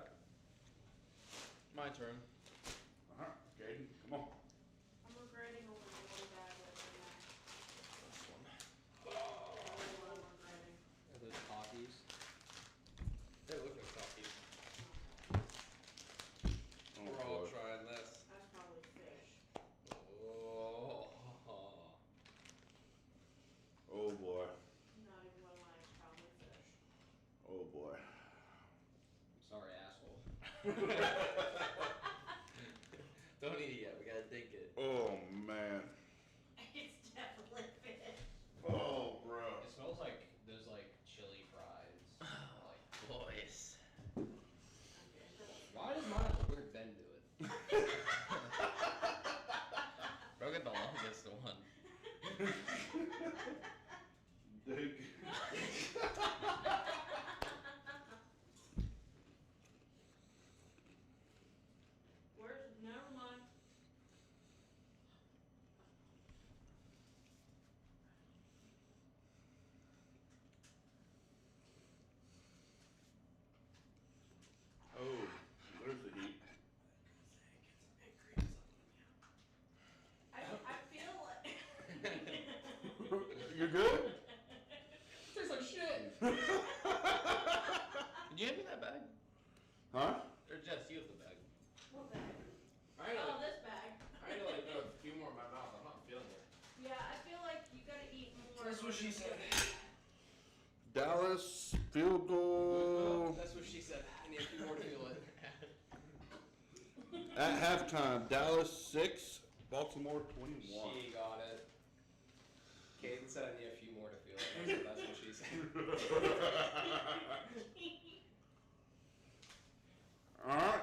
S2: My turn.
S1: Uh-huh. Caden, come on.
S4: I'm regretting only one bag left in there.
S2: This one.
S4: Only one I'm regretting.
S3: Are those Takis?
S2: They look like coffee.
S1: Oh,
S2: We're all
S1: boy.
S2: trying this.
S4: That's probably fish.
S2: Oh.
S1: Oh boy.
S4: Not even gonna lie, it's probably fish.
S1: Oh boy.
S3: Sorry, asshole.
S2: Don't eat it yet. We gotta dink it.
S1: Oh man.
S4: It's definitely fish.
S1: Oh bro.
S3: It smells like those like chili fries. Like,
S2: Boys.
S4: Okay,
S3: why does mine look weird? Ben do it.
S2: Bro, get the longest one.
S4: Where's, never mind.
S1: Oh, there's the heat.
S4: I feel like.
S1: You're good?
S3: Tastes like shit.
S2: Did you hand me that bag?
S1: Huh?
S2: Or Jess, you have the bag.
S4: What bag?
S5: I had
S4: Oh,
S5: to,
S4: this bag.
S5: I had to like put a few more in my mouth. I'm not feeling it.
S4: Yeah, I feel like you gotta eat more.
S5: That's what she said.
S1: Dallas field goal
S5: That's what she said. I need a few more to feel it.
S1: at halftime. Dallas 6, Baltimore 21.
S3: She got it. Caden said I need a few more to feel it. That's what she said.
S1: All right.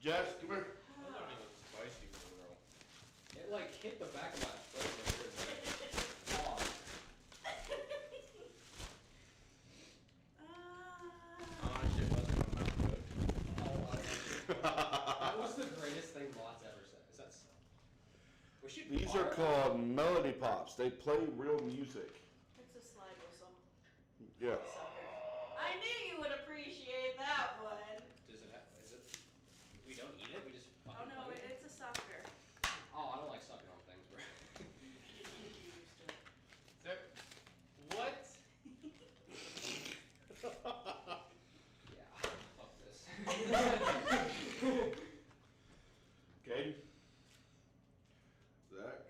S1: Jess, come here.
S2: Those aren't even spicy for real.
S3: It like hit the back of my throat. Oh,
S2: Oh, shit wasn't in my mouth good.
S3: that was the greatest thing Lots ever said. Is that so? We should
S1: These are
S3: borrow-
S1: called melody pops. They play real music.
S4: It's a slide whistle.
S1: Yeah.
S4: Sucker. I knew you would appreciate that one.
S3: Does it have? Is it? We don't eat it. We just.
S4: Oh
S3: fucking
S4: no,
S3: play it?
S4: it's a sucker.
S3: Oh, I don't like sucking on things, bro.
S2: There, what?
S3: Yeah. Fuck this.
S1: Caden. Zach.
S3: I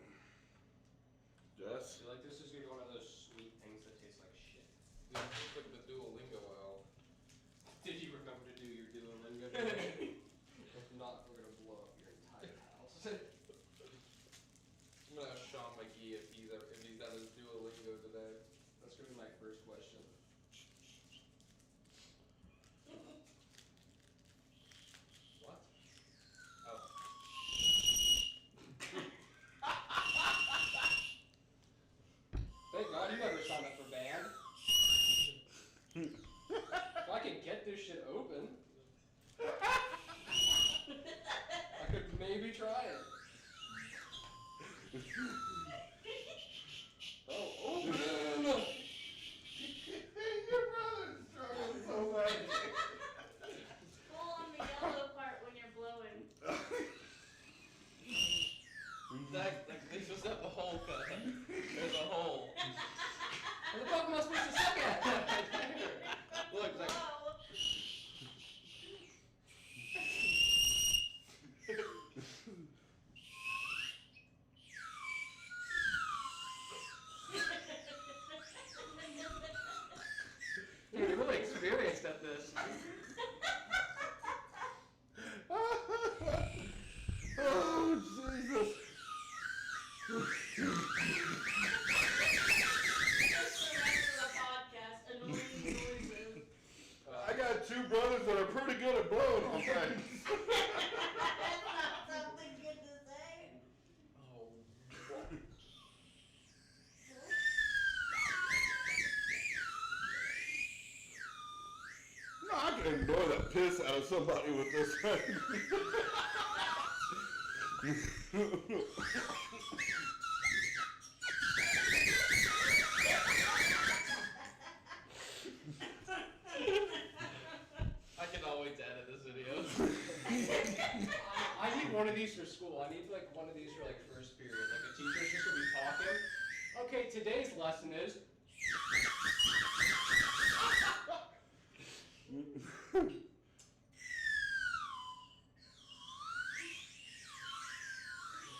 S1: Jess.
S3: feel like this is gonna be one of those sweet things that taste like shit.
S5: Yeah, I took the Duolingo out.
S3: Did you remember to do your Duolingo today? If not, we're gonna blow up your entire house.
S5: I'm gonna ask Sean McGee if he's done his Duolingo today.
S3: That's gonna be my first question.
S5: What?
S3: Thank God you never signed up for band. If I could get this shit open, I could maybe try it. Oh, open!
S1: Your brother's struggling so bad.
S4: Pull on the yellow part when you're blowing.
S2: Zach, like, they just have a hole cut. There's a hole.
S3: Where the fuck am I
S1: piss out of somebody with this thing.
S2: I cannot wait to edit this video.
S3: I need one of these for school. I need like one of these for like first period. Like a teacher's just gonna be talking. Okay, today's lesson is.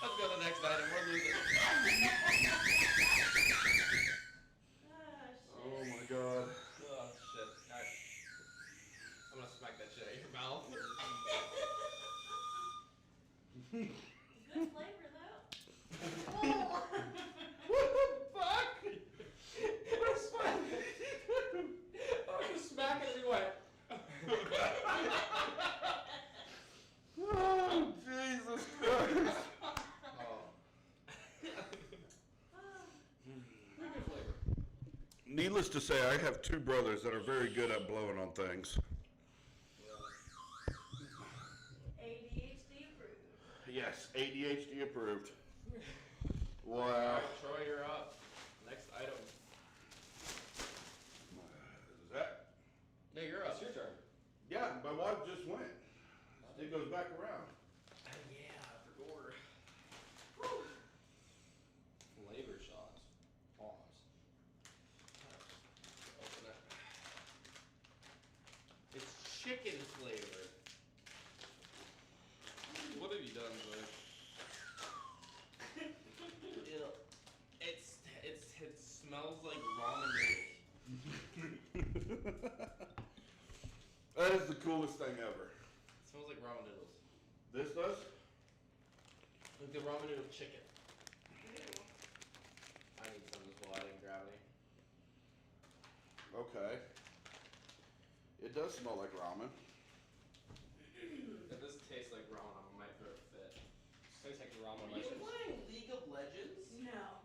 S2: Let's go to the next item. We're losing.
S1: Oh my god.
S2: Oh shit. Alright. I'm gonna smack that shit out of your mouth.
S4: Good flavor though.
S3: What the fuck? What is fun? I was just smacking it away.
S1: Oh, Jesus Christ.
S2: Oh.
S3: Good flavor.
S1: Needless to say, I have two brothers that are very good at blowing on things.
S4: ADHD approved.
S1: Yes, ADHD approved. Wow.
S2: Alright, Troy, you're up. Next item.
S1: Is that?
S2: No, you're
S3: It's
S2: up.
S3: your turn.
S1: Yeah, my wife just went. It goes back around.
S2: Yeah, for gore.
S3: Flavor shots. Pause.
S2: Open it. It's chicken flavored. What have you done, Zoe? It smells like ramen noodles.
S1: That is the coolest thing ever.
S2: It smells like ramen noodles.
S1: This does?
S2: Like the ramen noodle chicken. I need some as well. I didn't grab any.
S1: Okay. It does smell like ramen.
S2: If this tastes like ramen, I might throw a fit.
S3: Tastes like ramen
S2: Are you
S3: legends.
S2: playing League of Legends?
S4: No.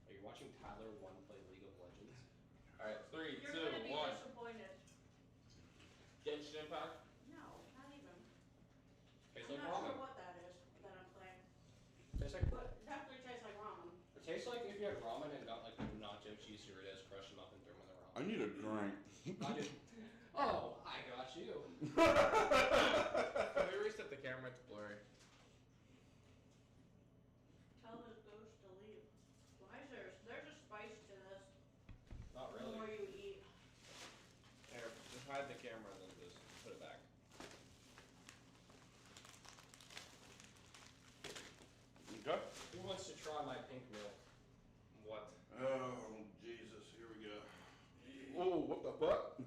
S3: Are you watching Tyler One play League of Legends?
S2: Alright, 3,
S4: You're
S2: 2,
S4: gonna be
S2: 1.
S4: disappointed.
S2: Genshin Impact?
S4: No, not even.
S3: Tastes
S4: I'm
S3: like
S4: not sure
S3: ramen.
S4: what that is that I'm playing.
S3: Tastes like.
S4: But it definitely tastes like ramen.
S3: It tastes like if you had ramen and got like the nacho cheese Doritos, crushed them up and threw them in the ramen.
S1: I need a drink.
S3: I just. Oh, I got you.
S2: Can we reset the camera? It's blurry.
S4: Tell this ghost to leave. Why is there's a spice to this
S3: Not
S4: the
S3: really.
S4: more you eat.
S2: Here, just hide the camera and then just put it back.
S1: Okay.
S3: Who wants to try my pink milk?
S2: What?
S1: Oh, Jesus. Here we go. Whoa, what the fuck?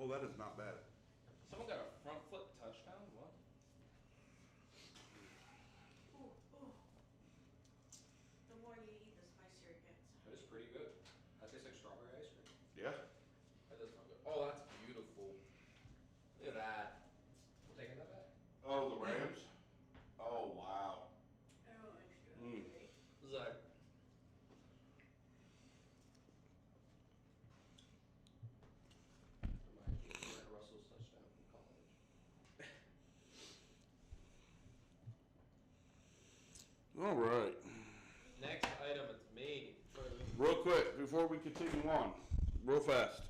S1: Oh, that is not bad.
S2: Someone got a front foot touchdown? What?
S4: Ooh, ooh. The more you eat, the spicier it gets.
S3: That is pretty good. That tastes like strawberry ice cream.
S1: Yeah.
S2: That does smell good. Oh, that's beautiful. Look at that.
S3: We're taking that back.
S1: Oh, the Rams? Oh, wow.
S4: Oh, extra.
S1: Mm.
S2: Zach.
S3: Reminds me of Brent Russell's touchdown in college.
S1: All right.
S2: Next item, it's me.
S1: Real quick, before we continue on, real fast.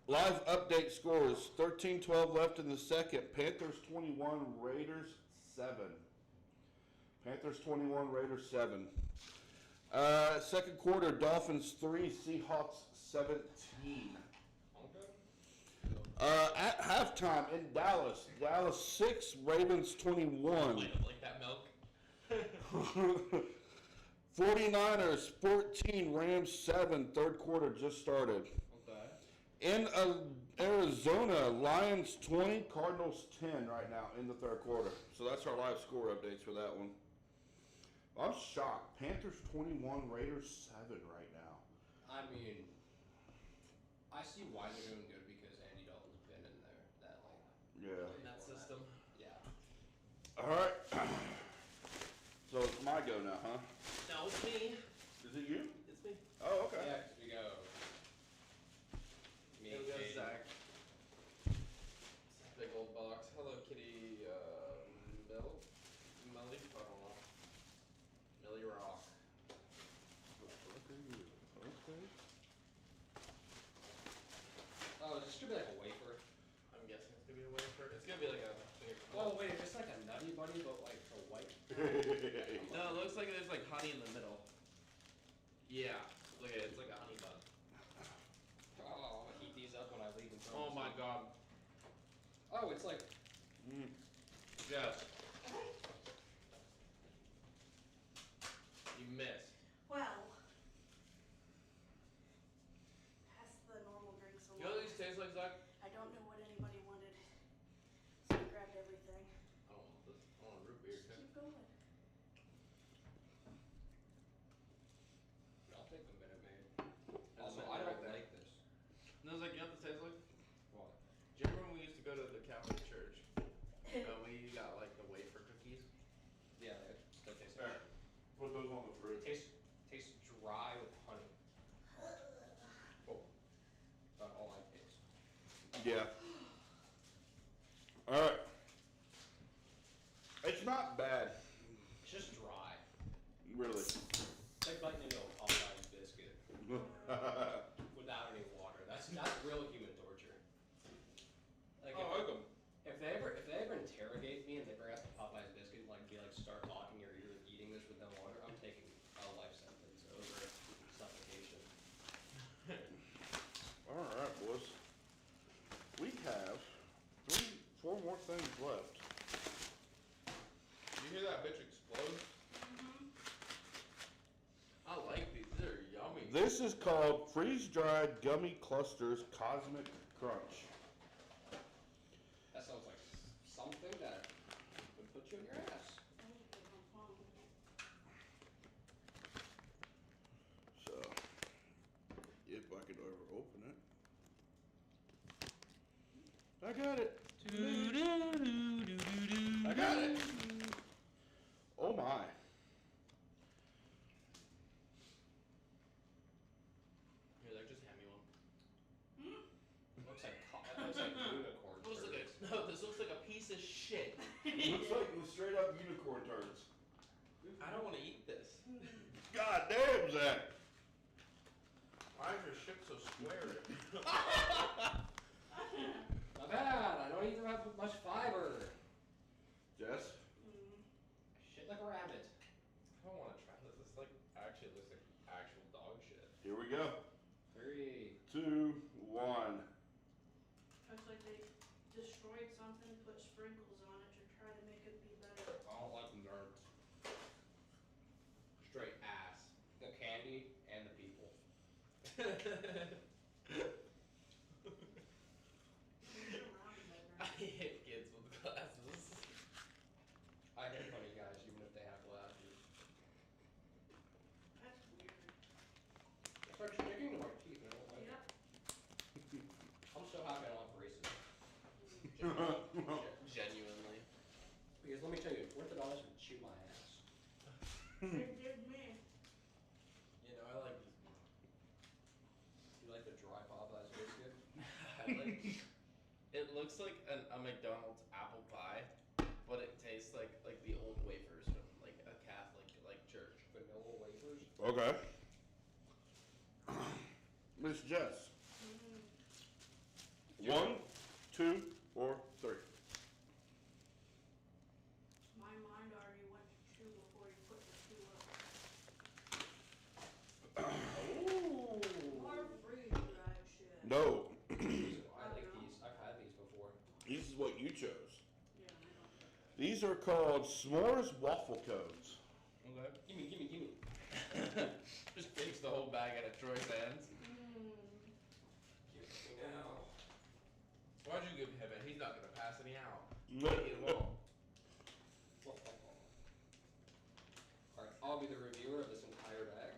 S1: Live update scores, 13-12 left in the second. Panthers 21, Raiders 7. Panthers 21, Raiders 7. Second quarter, Dolphins 3, Seahawks 17.
S3: Okay.
S1: At halftime in Dallas, Dallas 6, Ravens 21.
S2: Might have liked that milk.
S1: 49ers 14, Rams 7. Third quarter just started.
S2: Okay.
S1: In Arizona, Lions 20, Cardinals 10 right now in the third quarter. So that's our live score updates for that one. I'm shocked. Panthers 21, Raiders 7 right now.
S3: I mean, I see why they're doing good because Andy Dalton's been in there that like.
S1: Yeah.
S2: In that system.
S3: Yeah.
S1: All right. So it's my go now, huh?
S2: No, it's me.
S1: Is it you?
S2: It's me.
S1: Oh, okay.
S3: Yeah. Oh, is this gonna be like a wafer?
S2: I'm guessing it's gonna be a wafer. It's gonna be like a.
S3: Oh wait, it's like a Nutty Buddy, but like the white.
S2: No, it looks like there's like honey in the middle. Yeah, look at it. It's like a honey bun.
S3: Oh, I'm gonna heat these up when I leave and throw
S2: Oh
S3: them
S2: my
S3: aside.
S2: god.
S3: Oh, it's like.
S2: Yes. You missed.
S4: Well, pass the normal drinks
S2: You know
S4: along.
S2: what these taste like, Zach?
S4: I don't know what anybody wanted, so I grabbed everything.
S2: I don't want this. I want a root beer.
S4: Just keep going.
S3: I'll take the Minute Maid.
S2: That's
S3: Also,
S2: what
S3: I
S2: right
S3: don't
S2: there.
S3: like this.
S2: No, Zach, you know what this tastes like?
S3: What?
S2: Do you remember when we used to go to the Catholic church? And we got like the wafer cookies?
S3: Yeah, it still tastes.
S1: There. Put those on the
S3: It
S1: fridge.
S3: tastes dry with honey. Oh, that's all I taste.
S1: Yeah. Alright. It's not bad,
S3: It's just dry.
S1: really.
S3: It's like biting into a Popeye's biscuit without any water. That's real human torture. Like
S2: Oh, I like 'em.
S3: if they ever interrogate me and they bring out the Popeye's biscuit and like be like start talking or you're eating this with no water, I'm taking a life sentence over suffocation.
S1: Alright, boys. We have 4 more things left.
S2: Did you hear that bitch explode? I like these. They're yummy.
S1: This is called freeze-dried gummy clusters Cosmic Crunch.
S3: That sounds like something that would put you in your ass.
S1: So, if I could ever open it. I got it. I got it. Oh my.
S2: Here, Zach, just hand me one.
S3: Looks like unicorn.
S2: Looks like
S3: turds.
S2: no, this looks like a piece of shit.
S1: Looks like straight up unicorn turds.
S2: I don't want to eat this.
S1: God damn, Zach.
S2: Why is your ship so square?
S3: Not bad. I don't even have much fiber.
S1: Jess?
S3: Shit like a rabbit.
S2: I don't want to try this. This like actually looks like actual dog shit.
S1: Here we go.
S3: 3.
S1: 2, 1.
S4: Looks like they destroyed something, put sprinkles on it to try to make it be better.
S3: I don't like nerds. Straight ass. The candy and the people.
S2: I hate kids with glasses.
S3: I hate funny guys even if they have glasses.
S4: That's weird.
S3: It starts sticking to my teeth. I don't like
S4: Yep.
S3: it. I'm so happy I don't have braces.
S2: Genuinely.
S3: Because let me tell you, orthodontists would chew my ass.
S4: They did me.
S2: You know, I like these.
S3: You like the dry Popeye's biscuit?
S2: I like. It looks like a McDonald's apple pie, but it tastes like the old wafers from like a Catholic like church.
S3: Vanilla wafers?
S1: Okay. Miss Jess. 1, 2, or 3.
S4: My mind already went to 2 before you put the 2 up.
S3: Ooh.
S4: More freeze-dried shit.
S1: No.
S3: I like these. I've had these before.
S1: This is what you chose.
S4: Yeah, I know.
S1: These are called s'mores waffle cones.
S2: Okay.
S3: Gimme.
S2: Just takes the whole bag out of Troy's hands.
S3: Give it to me now.
S2: Why'd you give him it? He's not gonna pass any out.
S1: No.
S2: Eat them all.
S3: Alright, I'll be the reviewer of this entire bag.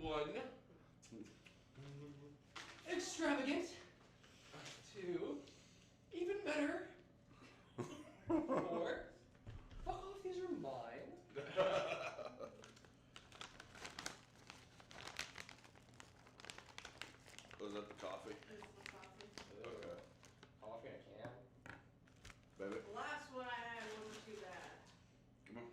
S2: One.
S3: Extravagant. 2. Even better. 4. Fuck off, these are mine.
S1: Was that the coffee?
S4: This is the coffee.
S1: Okay.
S3: Coffee in a can.
S1: Baby.
S4: The last one I had wasn't too bad.
S1: Come on.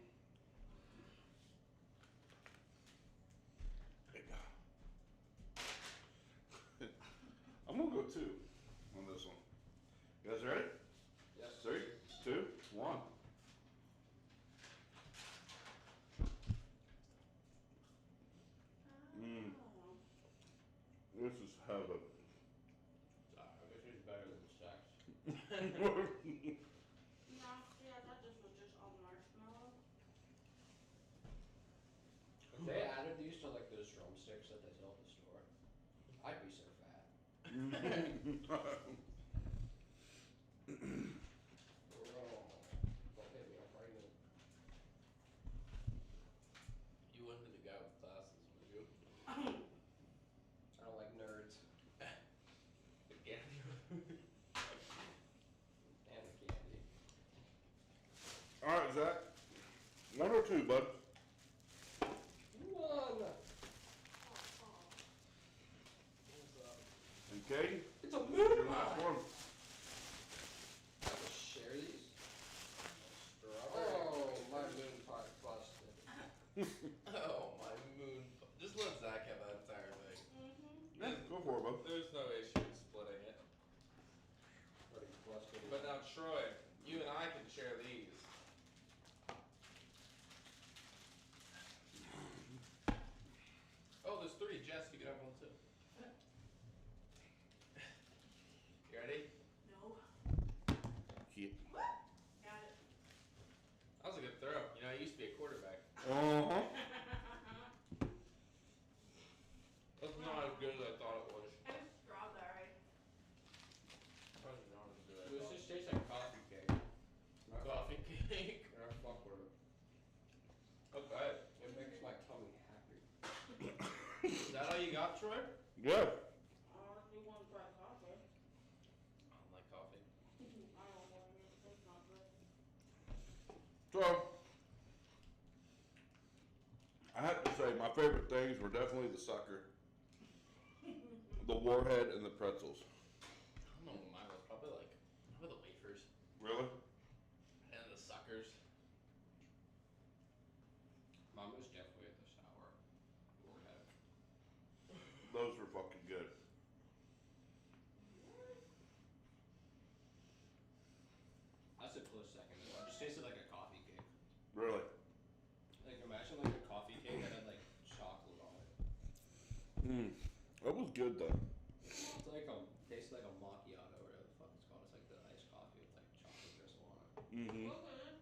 S1: But
S3: I wish it was better than sex.
S4: No, see, I thought this was just all marshmallow.
S3: If they added these to like those drumsticks that they sell at the store, I'd be so fat. Don't hit me, I'm pregnant.
S2: You wouldn't be the guy with glasses, would you?
S3: I don't like nerds
S2: Again.
S3: and the candy.
S1: All right, Zach. 1 or 2, bud?
S3: One!
S1: And Katie?
S3: It's a
S1: Your
S3: moon
S1: last
S3: pie!
S1: one.
S3: Share these?
S2: Strawberry.
S3: Oh, my moon pie busted.
S2: Oh, my moon. Just let Zach have that entire thing.
S4: Mm-hmm.
S1: Yeah, go for it, bud.
S2: There's no issue in splitting it.
S3: Already busted.
S2: But now, Troy, you and I can share these. Oh, there's 3. Jess, you can have one too. You ready?
S4: No.
S1: Yeah.
S4: Got it.
S2: That was a good throw. You know, I used to be a quarterback.
S1: Uh-huh.
S2: That's not as good as I thought it was.
S4: It was strawberry.
S2: Probably not as good as I
S3: This
S2: thought.
S3: just tastes like coffee cake.
S2: Coffee cake.
S3: I fuck with it.
S2: Okay.
S3: It makes my tummy happy.
S2: Is that all you got, Troy?
S1: Yeah.
S4: You want to try coffee?
S2: I don't like coffee.
S4: I don't want it. It's not good.
S1: So, I have to say, my favorite things were definitely the sucker, the warhead, and the pretzels.
S2: I don't know what mine was. Probably the wafers
S1: Really?
S2: and the suckers.
S3: Mine was definitely the sour warhead.
S1: Those were fucking good.
S3: That's a close second. It just tasted like a coffee cake.
S1: Really?
S3: Like imagine like a coffee cake that had like chocolate on it.
S1: That was good though.
S3: It's like tastes like a macchiato or whatever the fuck it's called. It's like the iced coffee with like chocolate drizzle on it.
S1: Mm-hmm.
S4: Look at this.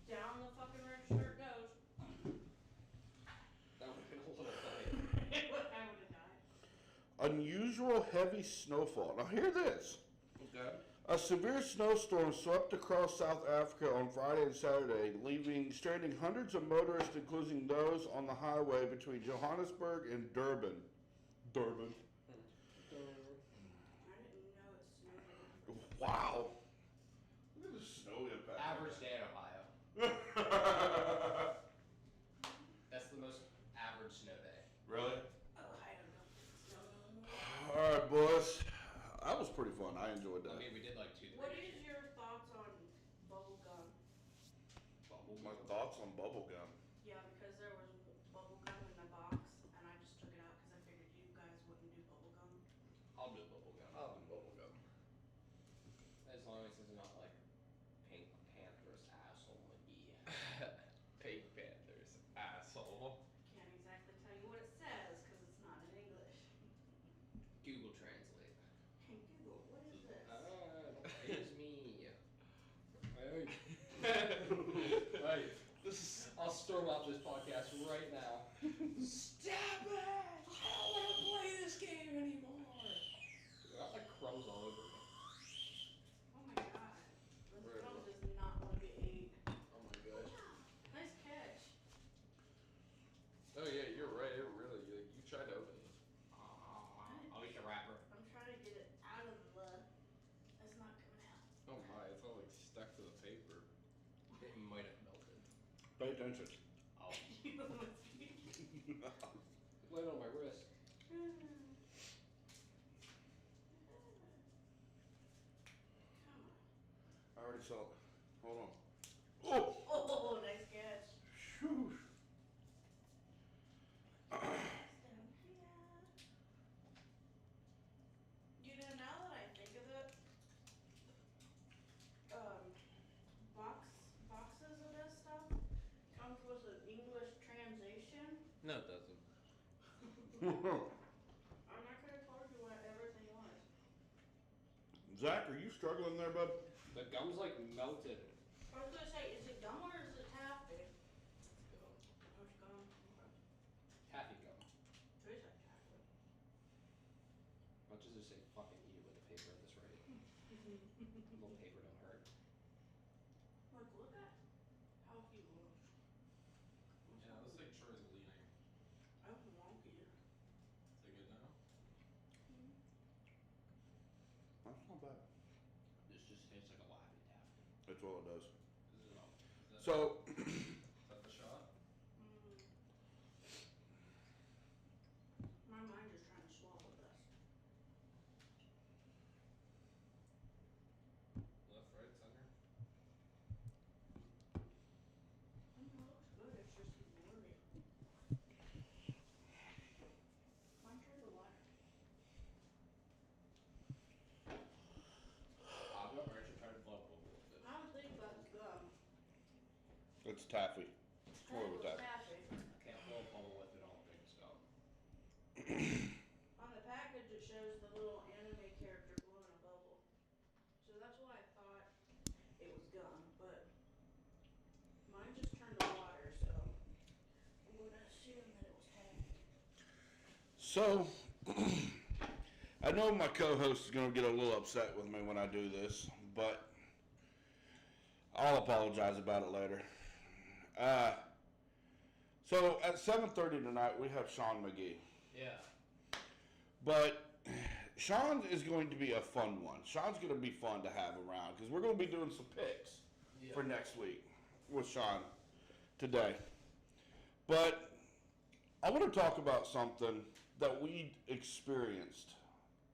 S4: Down the fucking register it goes.
S3: That would have been a little funny.
S4: I would have died.
S1: Unusual heavy snowfall. Now hear this.
S2: Okay.
S1: A severe snowstorm swept across South Africa on Friday and Saturday, leaving stranding hundreds of motorists, including those on the highway between Johannesburg and Durban. Durban.
S4: I didn't know it snowed.
S1: Wow. Look at the snow impact.
S3: Average day in Ohio. That's the most average snow day.
S1: Really?
S4: Oh, I don't know. Snow.
S1: All right, boys. That was pretty fun. I enjoyed
S3: I
S1: that.
S3: mean, we did like 2-3
S4: What
S3: days.
S4: is your thoughts on bubble gum?
S3: Bubble
S1: My
S3: gum.
S1: thoughts on bubblegum.
S4: Yeah, because there was bubble gum in the box, and I just took it out because I figured you guys wouldn't do bubble gum.
S3: I'll do bubble gum.
S2: I'll do bubblegum.
S3: As long as it's not like Pink Panther's asshole McGee.
S2: Pink Panthers. Asshole.
S4: Can't exactly tell you what it says because it's not in English.
S3: Google Translate.
S4: Hey Google, what is this?
S3: Don't phase me. Hey.
S2: This is
S3: I'll storm out this podcast right now. Stop it! I don't want to play this game anymore. I got like crumbs all over me.
S4: Oh my god. This
S2: Where-
S4: gum does not want to be ate.
S2: oh my gosh.
S4: Nice catch.
S2: Oh yeah, you're right. It really you tried to open it.
S3: I'll eat the wrapper.
S4: I'm trying to get it out of the. It's not coming out.
S2: Oh my, it's all like stuck to the paper.
S3: It might have melted.
S1: Pay attention.
S3: I'll
S4: You must be.
S3: land on my wrist.
S1: I already saw it. Hold on. Oh!
S4: Oh, nice catch.
S1: Phew.
S4: You know, now that I think of it, boxes of this stuff comes with an English translation.
S2: No, it doesn't.
S4: I'm not gonna told you what everything was.
S1: Zach, are you struggling there, bud?
S3: The gum's like melted.
S4: I was gonna say, is it gum or is it taffy?
S3: It's gum.
S4: Oh, it's gum.
S3: Taffy gum.
S4: Tastes like taffy.
S3: Much as just say fucking eat it with a paper at this rate. A little paper don't hurt.
S4: Like, look at how he looks.
S5: Yeah, it looks like Troy's leaning.
S4: That's wonky.
S5: Is it good now?
S1: That's not bad.
S3: This just tastes like a latte taffy.
S1: That's all it does.
S5: Is that
S1: So,
S5: is that the shot?
S4: My mind is trying to swallow this.
S5: Left, right, center?
S4: It looks good, it's just blurry. Mine tried the water.
S3: I'll go first and try to blow bubble with it.
S4: I don't think that's gum.
S1: it's taffy. Troy with that.
S4: Taffy.
S3: I can't blow a bubble with it, I don't think it's gum.
S4: On the package, it shows the little anime character blowing a bubble. So that's why I thought it was gum, but mine just turned to water, so I'm gonna assume that it was taffy.
S1: So, I know my co-host is going to get a little upset with me when I do this, but I'll apologize about it later. So at 7:30 tonight, we have Sean McGee.
S2: Yeah.
S1: But Sean is going to be a fun one. Sean's going to be fun to have around because we're going to be doing some picks for next week with Sean today. But I want to talk about something that we experienced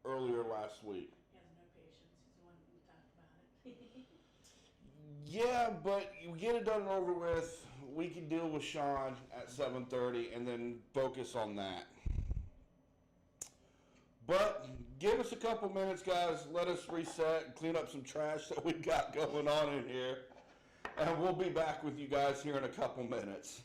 S1: earlier last week.
S4: He has no patience, he's the one who talked about it.
S1: Yeah, but you get it done and over with. We can deal with Sean at 7:30 and then focus on that. But give us a couple minutes, guys. Let us reset and clean up some trash that we got going on in here. And we'll be back with you guys here in a couple minutes.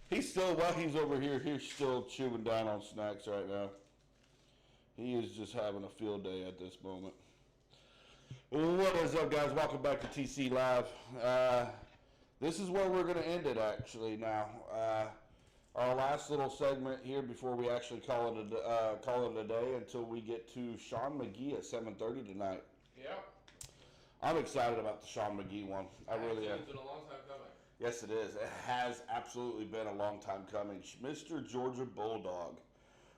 S1: He's still, while he's over here, he's still chewing down on snacks right now. He is just having a field day at this moment. What is up, guys? Welcome back to TC Live. This is where we're going to end it, actually, now. Our last little segment here before we actually call it a day until we get to Sean McGee at 7:30 tonight.
S5: Yep.
S1: I'm excited about the Sean McGee one. I really am.
S5: It's been a long time coming.
S1: Yes, it is. It has absolutely been a long time coming. Mr. Georgia Bulldog.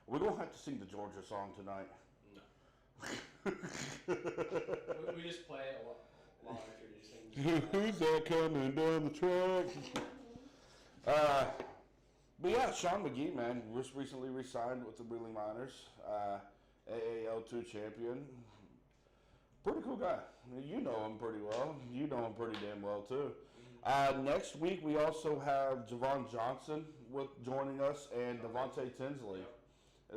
S1: We're going to have to sing the Georgia song tonight.
S3: No. we just play it while introducing.
S1: Who's that coming down the track? But yeah, Sean McGee, man, was recently re-signed with the Wheeling Miners, AAL2 champion. Pretty cool guy. You know him pretty well. You know him pretty damn well too. Next week we also have Javon Johnson joining us and Devontae Tinsley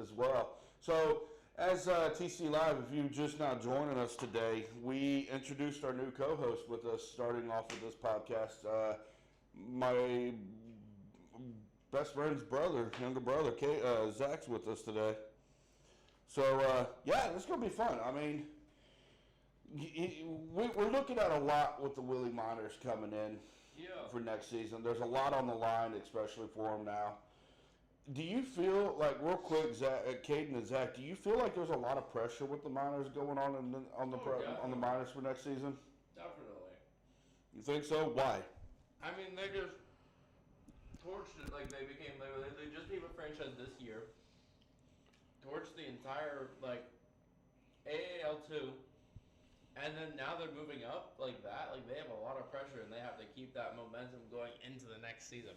S1: as well. So as TC Live, if you're just now joining us today, we introduced our new co-host with us starting off with this podcast. My best friend's younger brother, Zach's with us today. So, yeah, it's going to be fun. I mean, we're looking at a lot with the Willie Miners coming in for next season. There's a lot on the line, especially for them now. Do you feel like, real quick, Caden and Zach, do you feel like there's a lot of pressure with the Miners going on on the Miners for next season?
S5: Definitely.
S1: You think so? Why?
S5: I mean, they just torched it like they just became a franchise this year. Torched the entire AAL2, and then now they're moving up like that. Like they have a lot of pressure, and they have to keep that momentum going into the next season.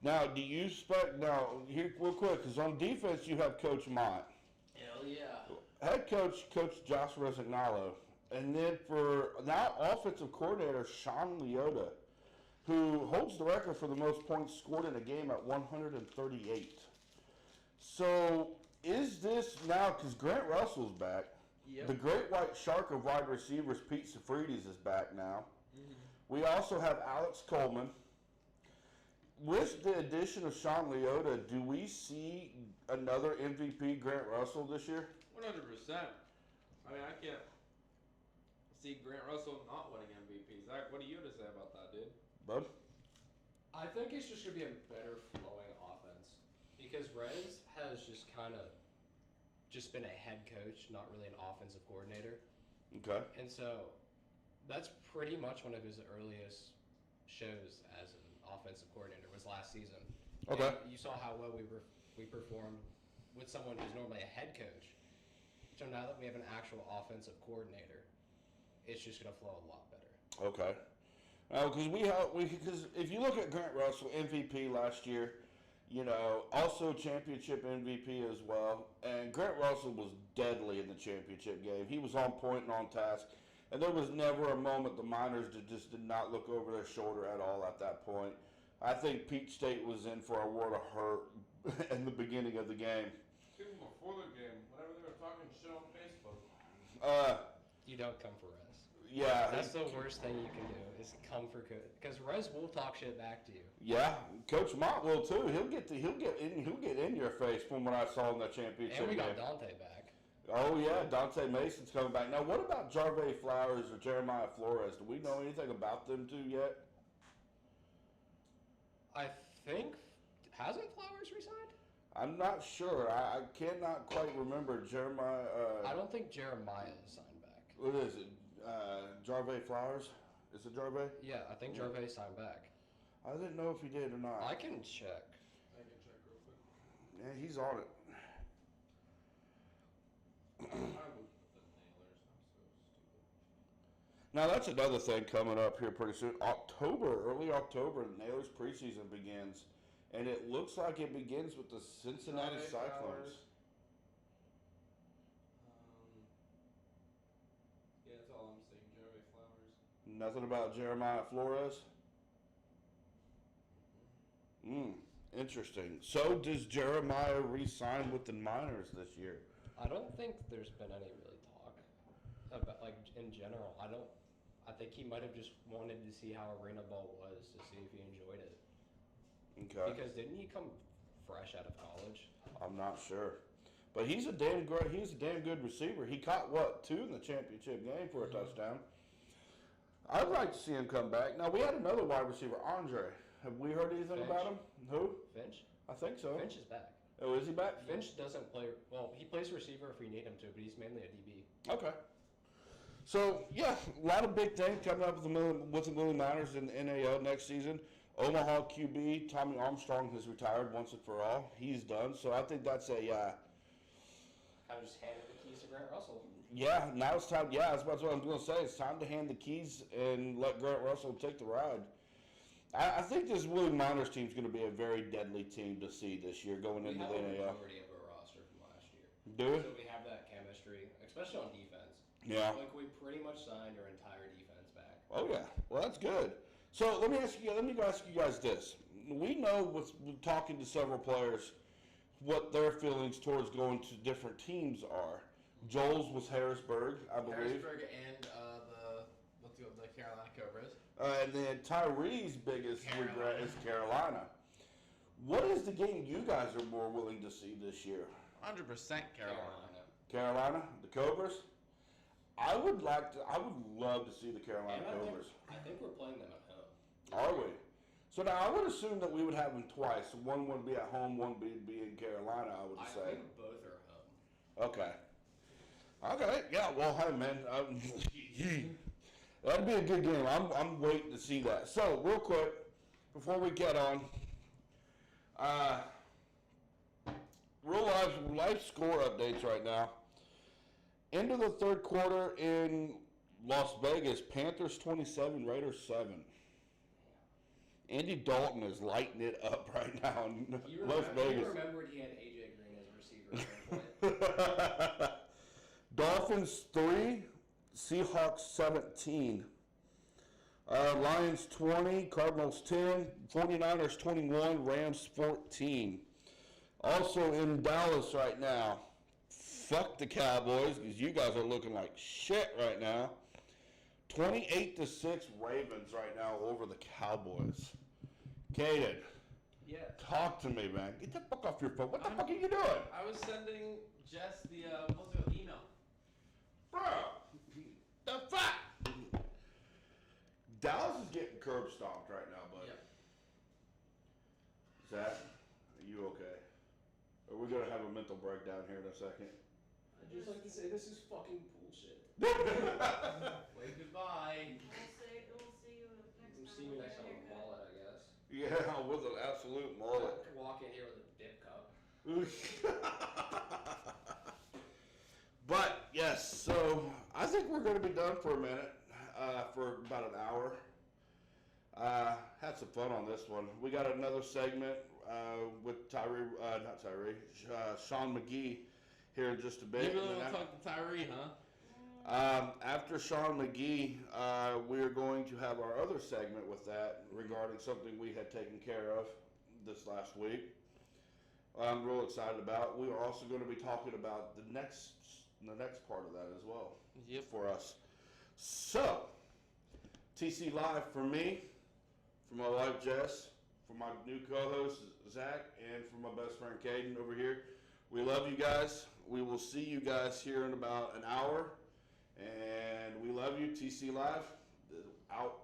S1: Now, do you expect here real quick? Because on defense you have Coach Mott.
S5: Hell yeah.
S1: Head coach Josh Resignalo, and then for now offensive coordinator Sean Leota, who holds the record for the most points scored in a game at 138. So is this now, because Grant Russell's back, the great white shark of wide receivers, Pete Safrides, is back now. Mm-hmm. We also have Alex Coleman. With the addition of Sean Leota, do we see another MVP Grant Russell this year?
S5: 100%. I mean, I can't see Grant Russell not winning MVP. Zach, what do you have to say about that, dude?
S1: Bud?
S3: I think it's just going to be a better flowing offense because Rez has just kind of been a head coach, not really an offensive coordinator.
S1: Okay.
S3: And so that's pretty much one of his earliest shows as an offensive coordinator was last season.
S1: Okay.
S3: And you saw how well we performed with someone who's normally a head coach. So now that we have an actual offensive coordinator, it's just going to flow a lot better.
S1: Okay. Because if you look at Grant Russell, MVP last year, also championship MVP as well, and Grant Russell was deadly in the championship game. He was on point and on task, and there was never a moment the Miners just did not look over their shoulder at all at that point. I think Peach State was in for a world of hurt in the beginning of the game.
S5: Even before the game, whenever they were talking shit on Facebook.
S3: You don't come for Rez.
S1: Yeah.
S3: That's the worst thing you can do is come for coach because Rez will talk shit back to you.
S1: Yeah, Coach Mott will too. He'll get in your face from what I saw in the championship
S3: And we got
S1: game.
S3: Dante back.
S1: Oh yeah, Dante Mason's coming back. Now, what about Jarvay Flowers or Jeremiah Flores? Do we know anything about them two yet?
S3: I think hasn't Flowers resigned?
S1: I'm not sure. I cannot quite remember Jeremiah.
S3: I don't think Jeremiah is signed back.
S1: What is it? Jarvay Flowers? Is it Jarvay?
S3: Yeah, I think Jarvay signed back.
S1: I didn't know if he did or not.
S3: I can check.
S5: I can check real quick.
S1: Yeah, he's on it.
S5: I looked at the Nailers. I'm so stupid.
S1: Now that's another thing coming up here pretty soon. Early October, the Nailers preseason begins, and it looks like it begins with the Cincinnati
S5: Jarvay
S1: Cyclones.
S5: Flowers. Yeah, that's all I'm seeing. Jarvay Flowers.
S1: Nothing about Jeremiah Flores. Interesting. So does Jeremiah re-sign with the Miners this year?
S3: I don't think there's been any really talk about in general. I think he might have just wanted to see how arena ball was to see if he enjoyed it.
S1: Okay.
S3: Because didn't he come fresh out of college?
S1: I'm not sure. But he's a damn good receiver. He caught what, 2 in the championship game for a touchdown. I'd like to see him come back. Now we had another wide receiver, Andre. Have we heard anything
S3: Finch.
S1: about him? Who?
S3: Finch?
S1: I think so.
S3: Finch is back.
S1: Oh, is he back?
S3: Finch doesn't play. Well, he plays receiver if we need him to, but he's mainly a DB.
S1: Okay. So yeah, a lot of big things coming up with the Millie Miners in the NAL next season. Omaha QB Tommy Armstrong has retired once and for all. He's done. So I think that's a
S3: Kind of just handed the keys to Grant Russell.
S1: yeah. Now it's time. Yeah, that's what I'm going to say. It's time to hand the keys and let Grant Russell take the ride. I think this Willie Miners team is going to be a very deadly team to see this year going
S3: We
S1: into
S3: have
S1: the
S3: a
S1: NAL.
S3: majority of our roster from last year.
S1: Do it?
S3: So we have that chemistry, especially on defense.
S1: Yeah.
S3: Like we pretty much signed our entire defense back.
S1: Oh yeah, well that's good. So let me ask you guys this. We know with talking to several players what their feelings towards going to different teams are. Joel's was Harrisburg, I believe,
S2: Harrisburg and the Carolina Cobras.
S1: And then Tyree's biggest regret is Carolina. What is the game you guys are more willing to see this year?
S2: 100% Carolina.
S1: Carolina, the Cobras. I would love to see the Carolina
S3: And
S1: Cobras.
S3: I think we're playing them at home.
S1: Are we? So now I would assume that we would have them twice. One would be at home, one would be in Carolina, I would
S3: I
S1: say.
S3: think both are home.
S1: Okay. Okay. Yeah. Well, hey man, that'd be a good game. I'm waiting to see that. So real quick, before we get on, real life score updates right now. End of the third quarter in Las Vegas, Panthers 27, Raiders 7. Andy Dalton is lighting it up right now in Las
S3: He
S1: Vegas.
S3: remembered he had AJ Green as receiver at one point.
S1: Dolphins 3, Seahawks 17. Lions 20, Cardinals 10, 49ers 21, Rams 14. Also in Dallas right now, fuck the Cowboys because you guys are looking like shit right now. 28-6 Ravens right now over the Cowboys. Caden,
S3: Yeah.
S1: talk to me, man. Get the fuck off your phone. What the fuck are you doing?
S2: I was sending Jess the email.
S1: Bro, the fuck? Dallas is getting curb stomped right now, bud.
S2: Yep.
S1: Zach, are you okay? Are we gonna have a mental breakdown here in a second?
S3: I'd just like to say this is fucking bullshit.
S2: Wave goodbye.
S4: We'll see you next time.
S3: We'll see you next time with a mullet, I guess.
S1: Yeah, with an absolute mullet.
S3: Walk in here with a dip cup.
S1: But yes, so I think we're going to be done for a minute, for about an hour. Had some fun on this one. We got another segment with Sean McGee here in just a bit.
S2: You really
S1: And
S2: want
S1: then
S2: to talk to Tyree, huh?
S1: after Sean McGee, we are going to have our other segment with that regarding something we had taken care of this last week. I'm real excited about. We are also going to be talking about the next part of that as well.
S2: Yep.
S1: For us. So, TC Live for me, for my wife Jess, for my new co-host Zach, and for my best friend Caden over here. We love you guys. We will see you guys here in about an hour. And we love you. TC Live, out.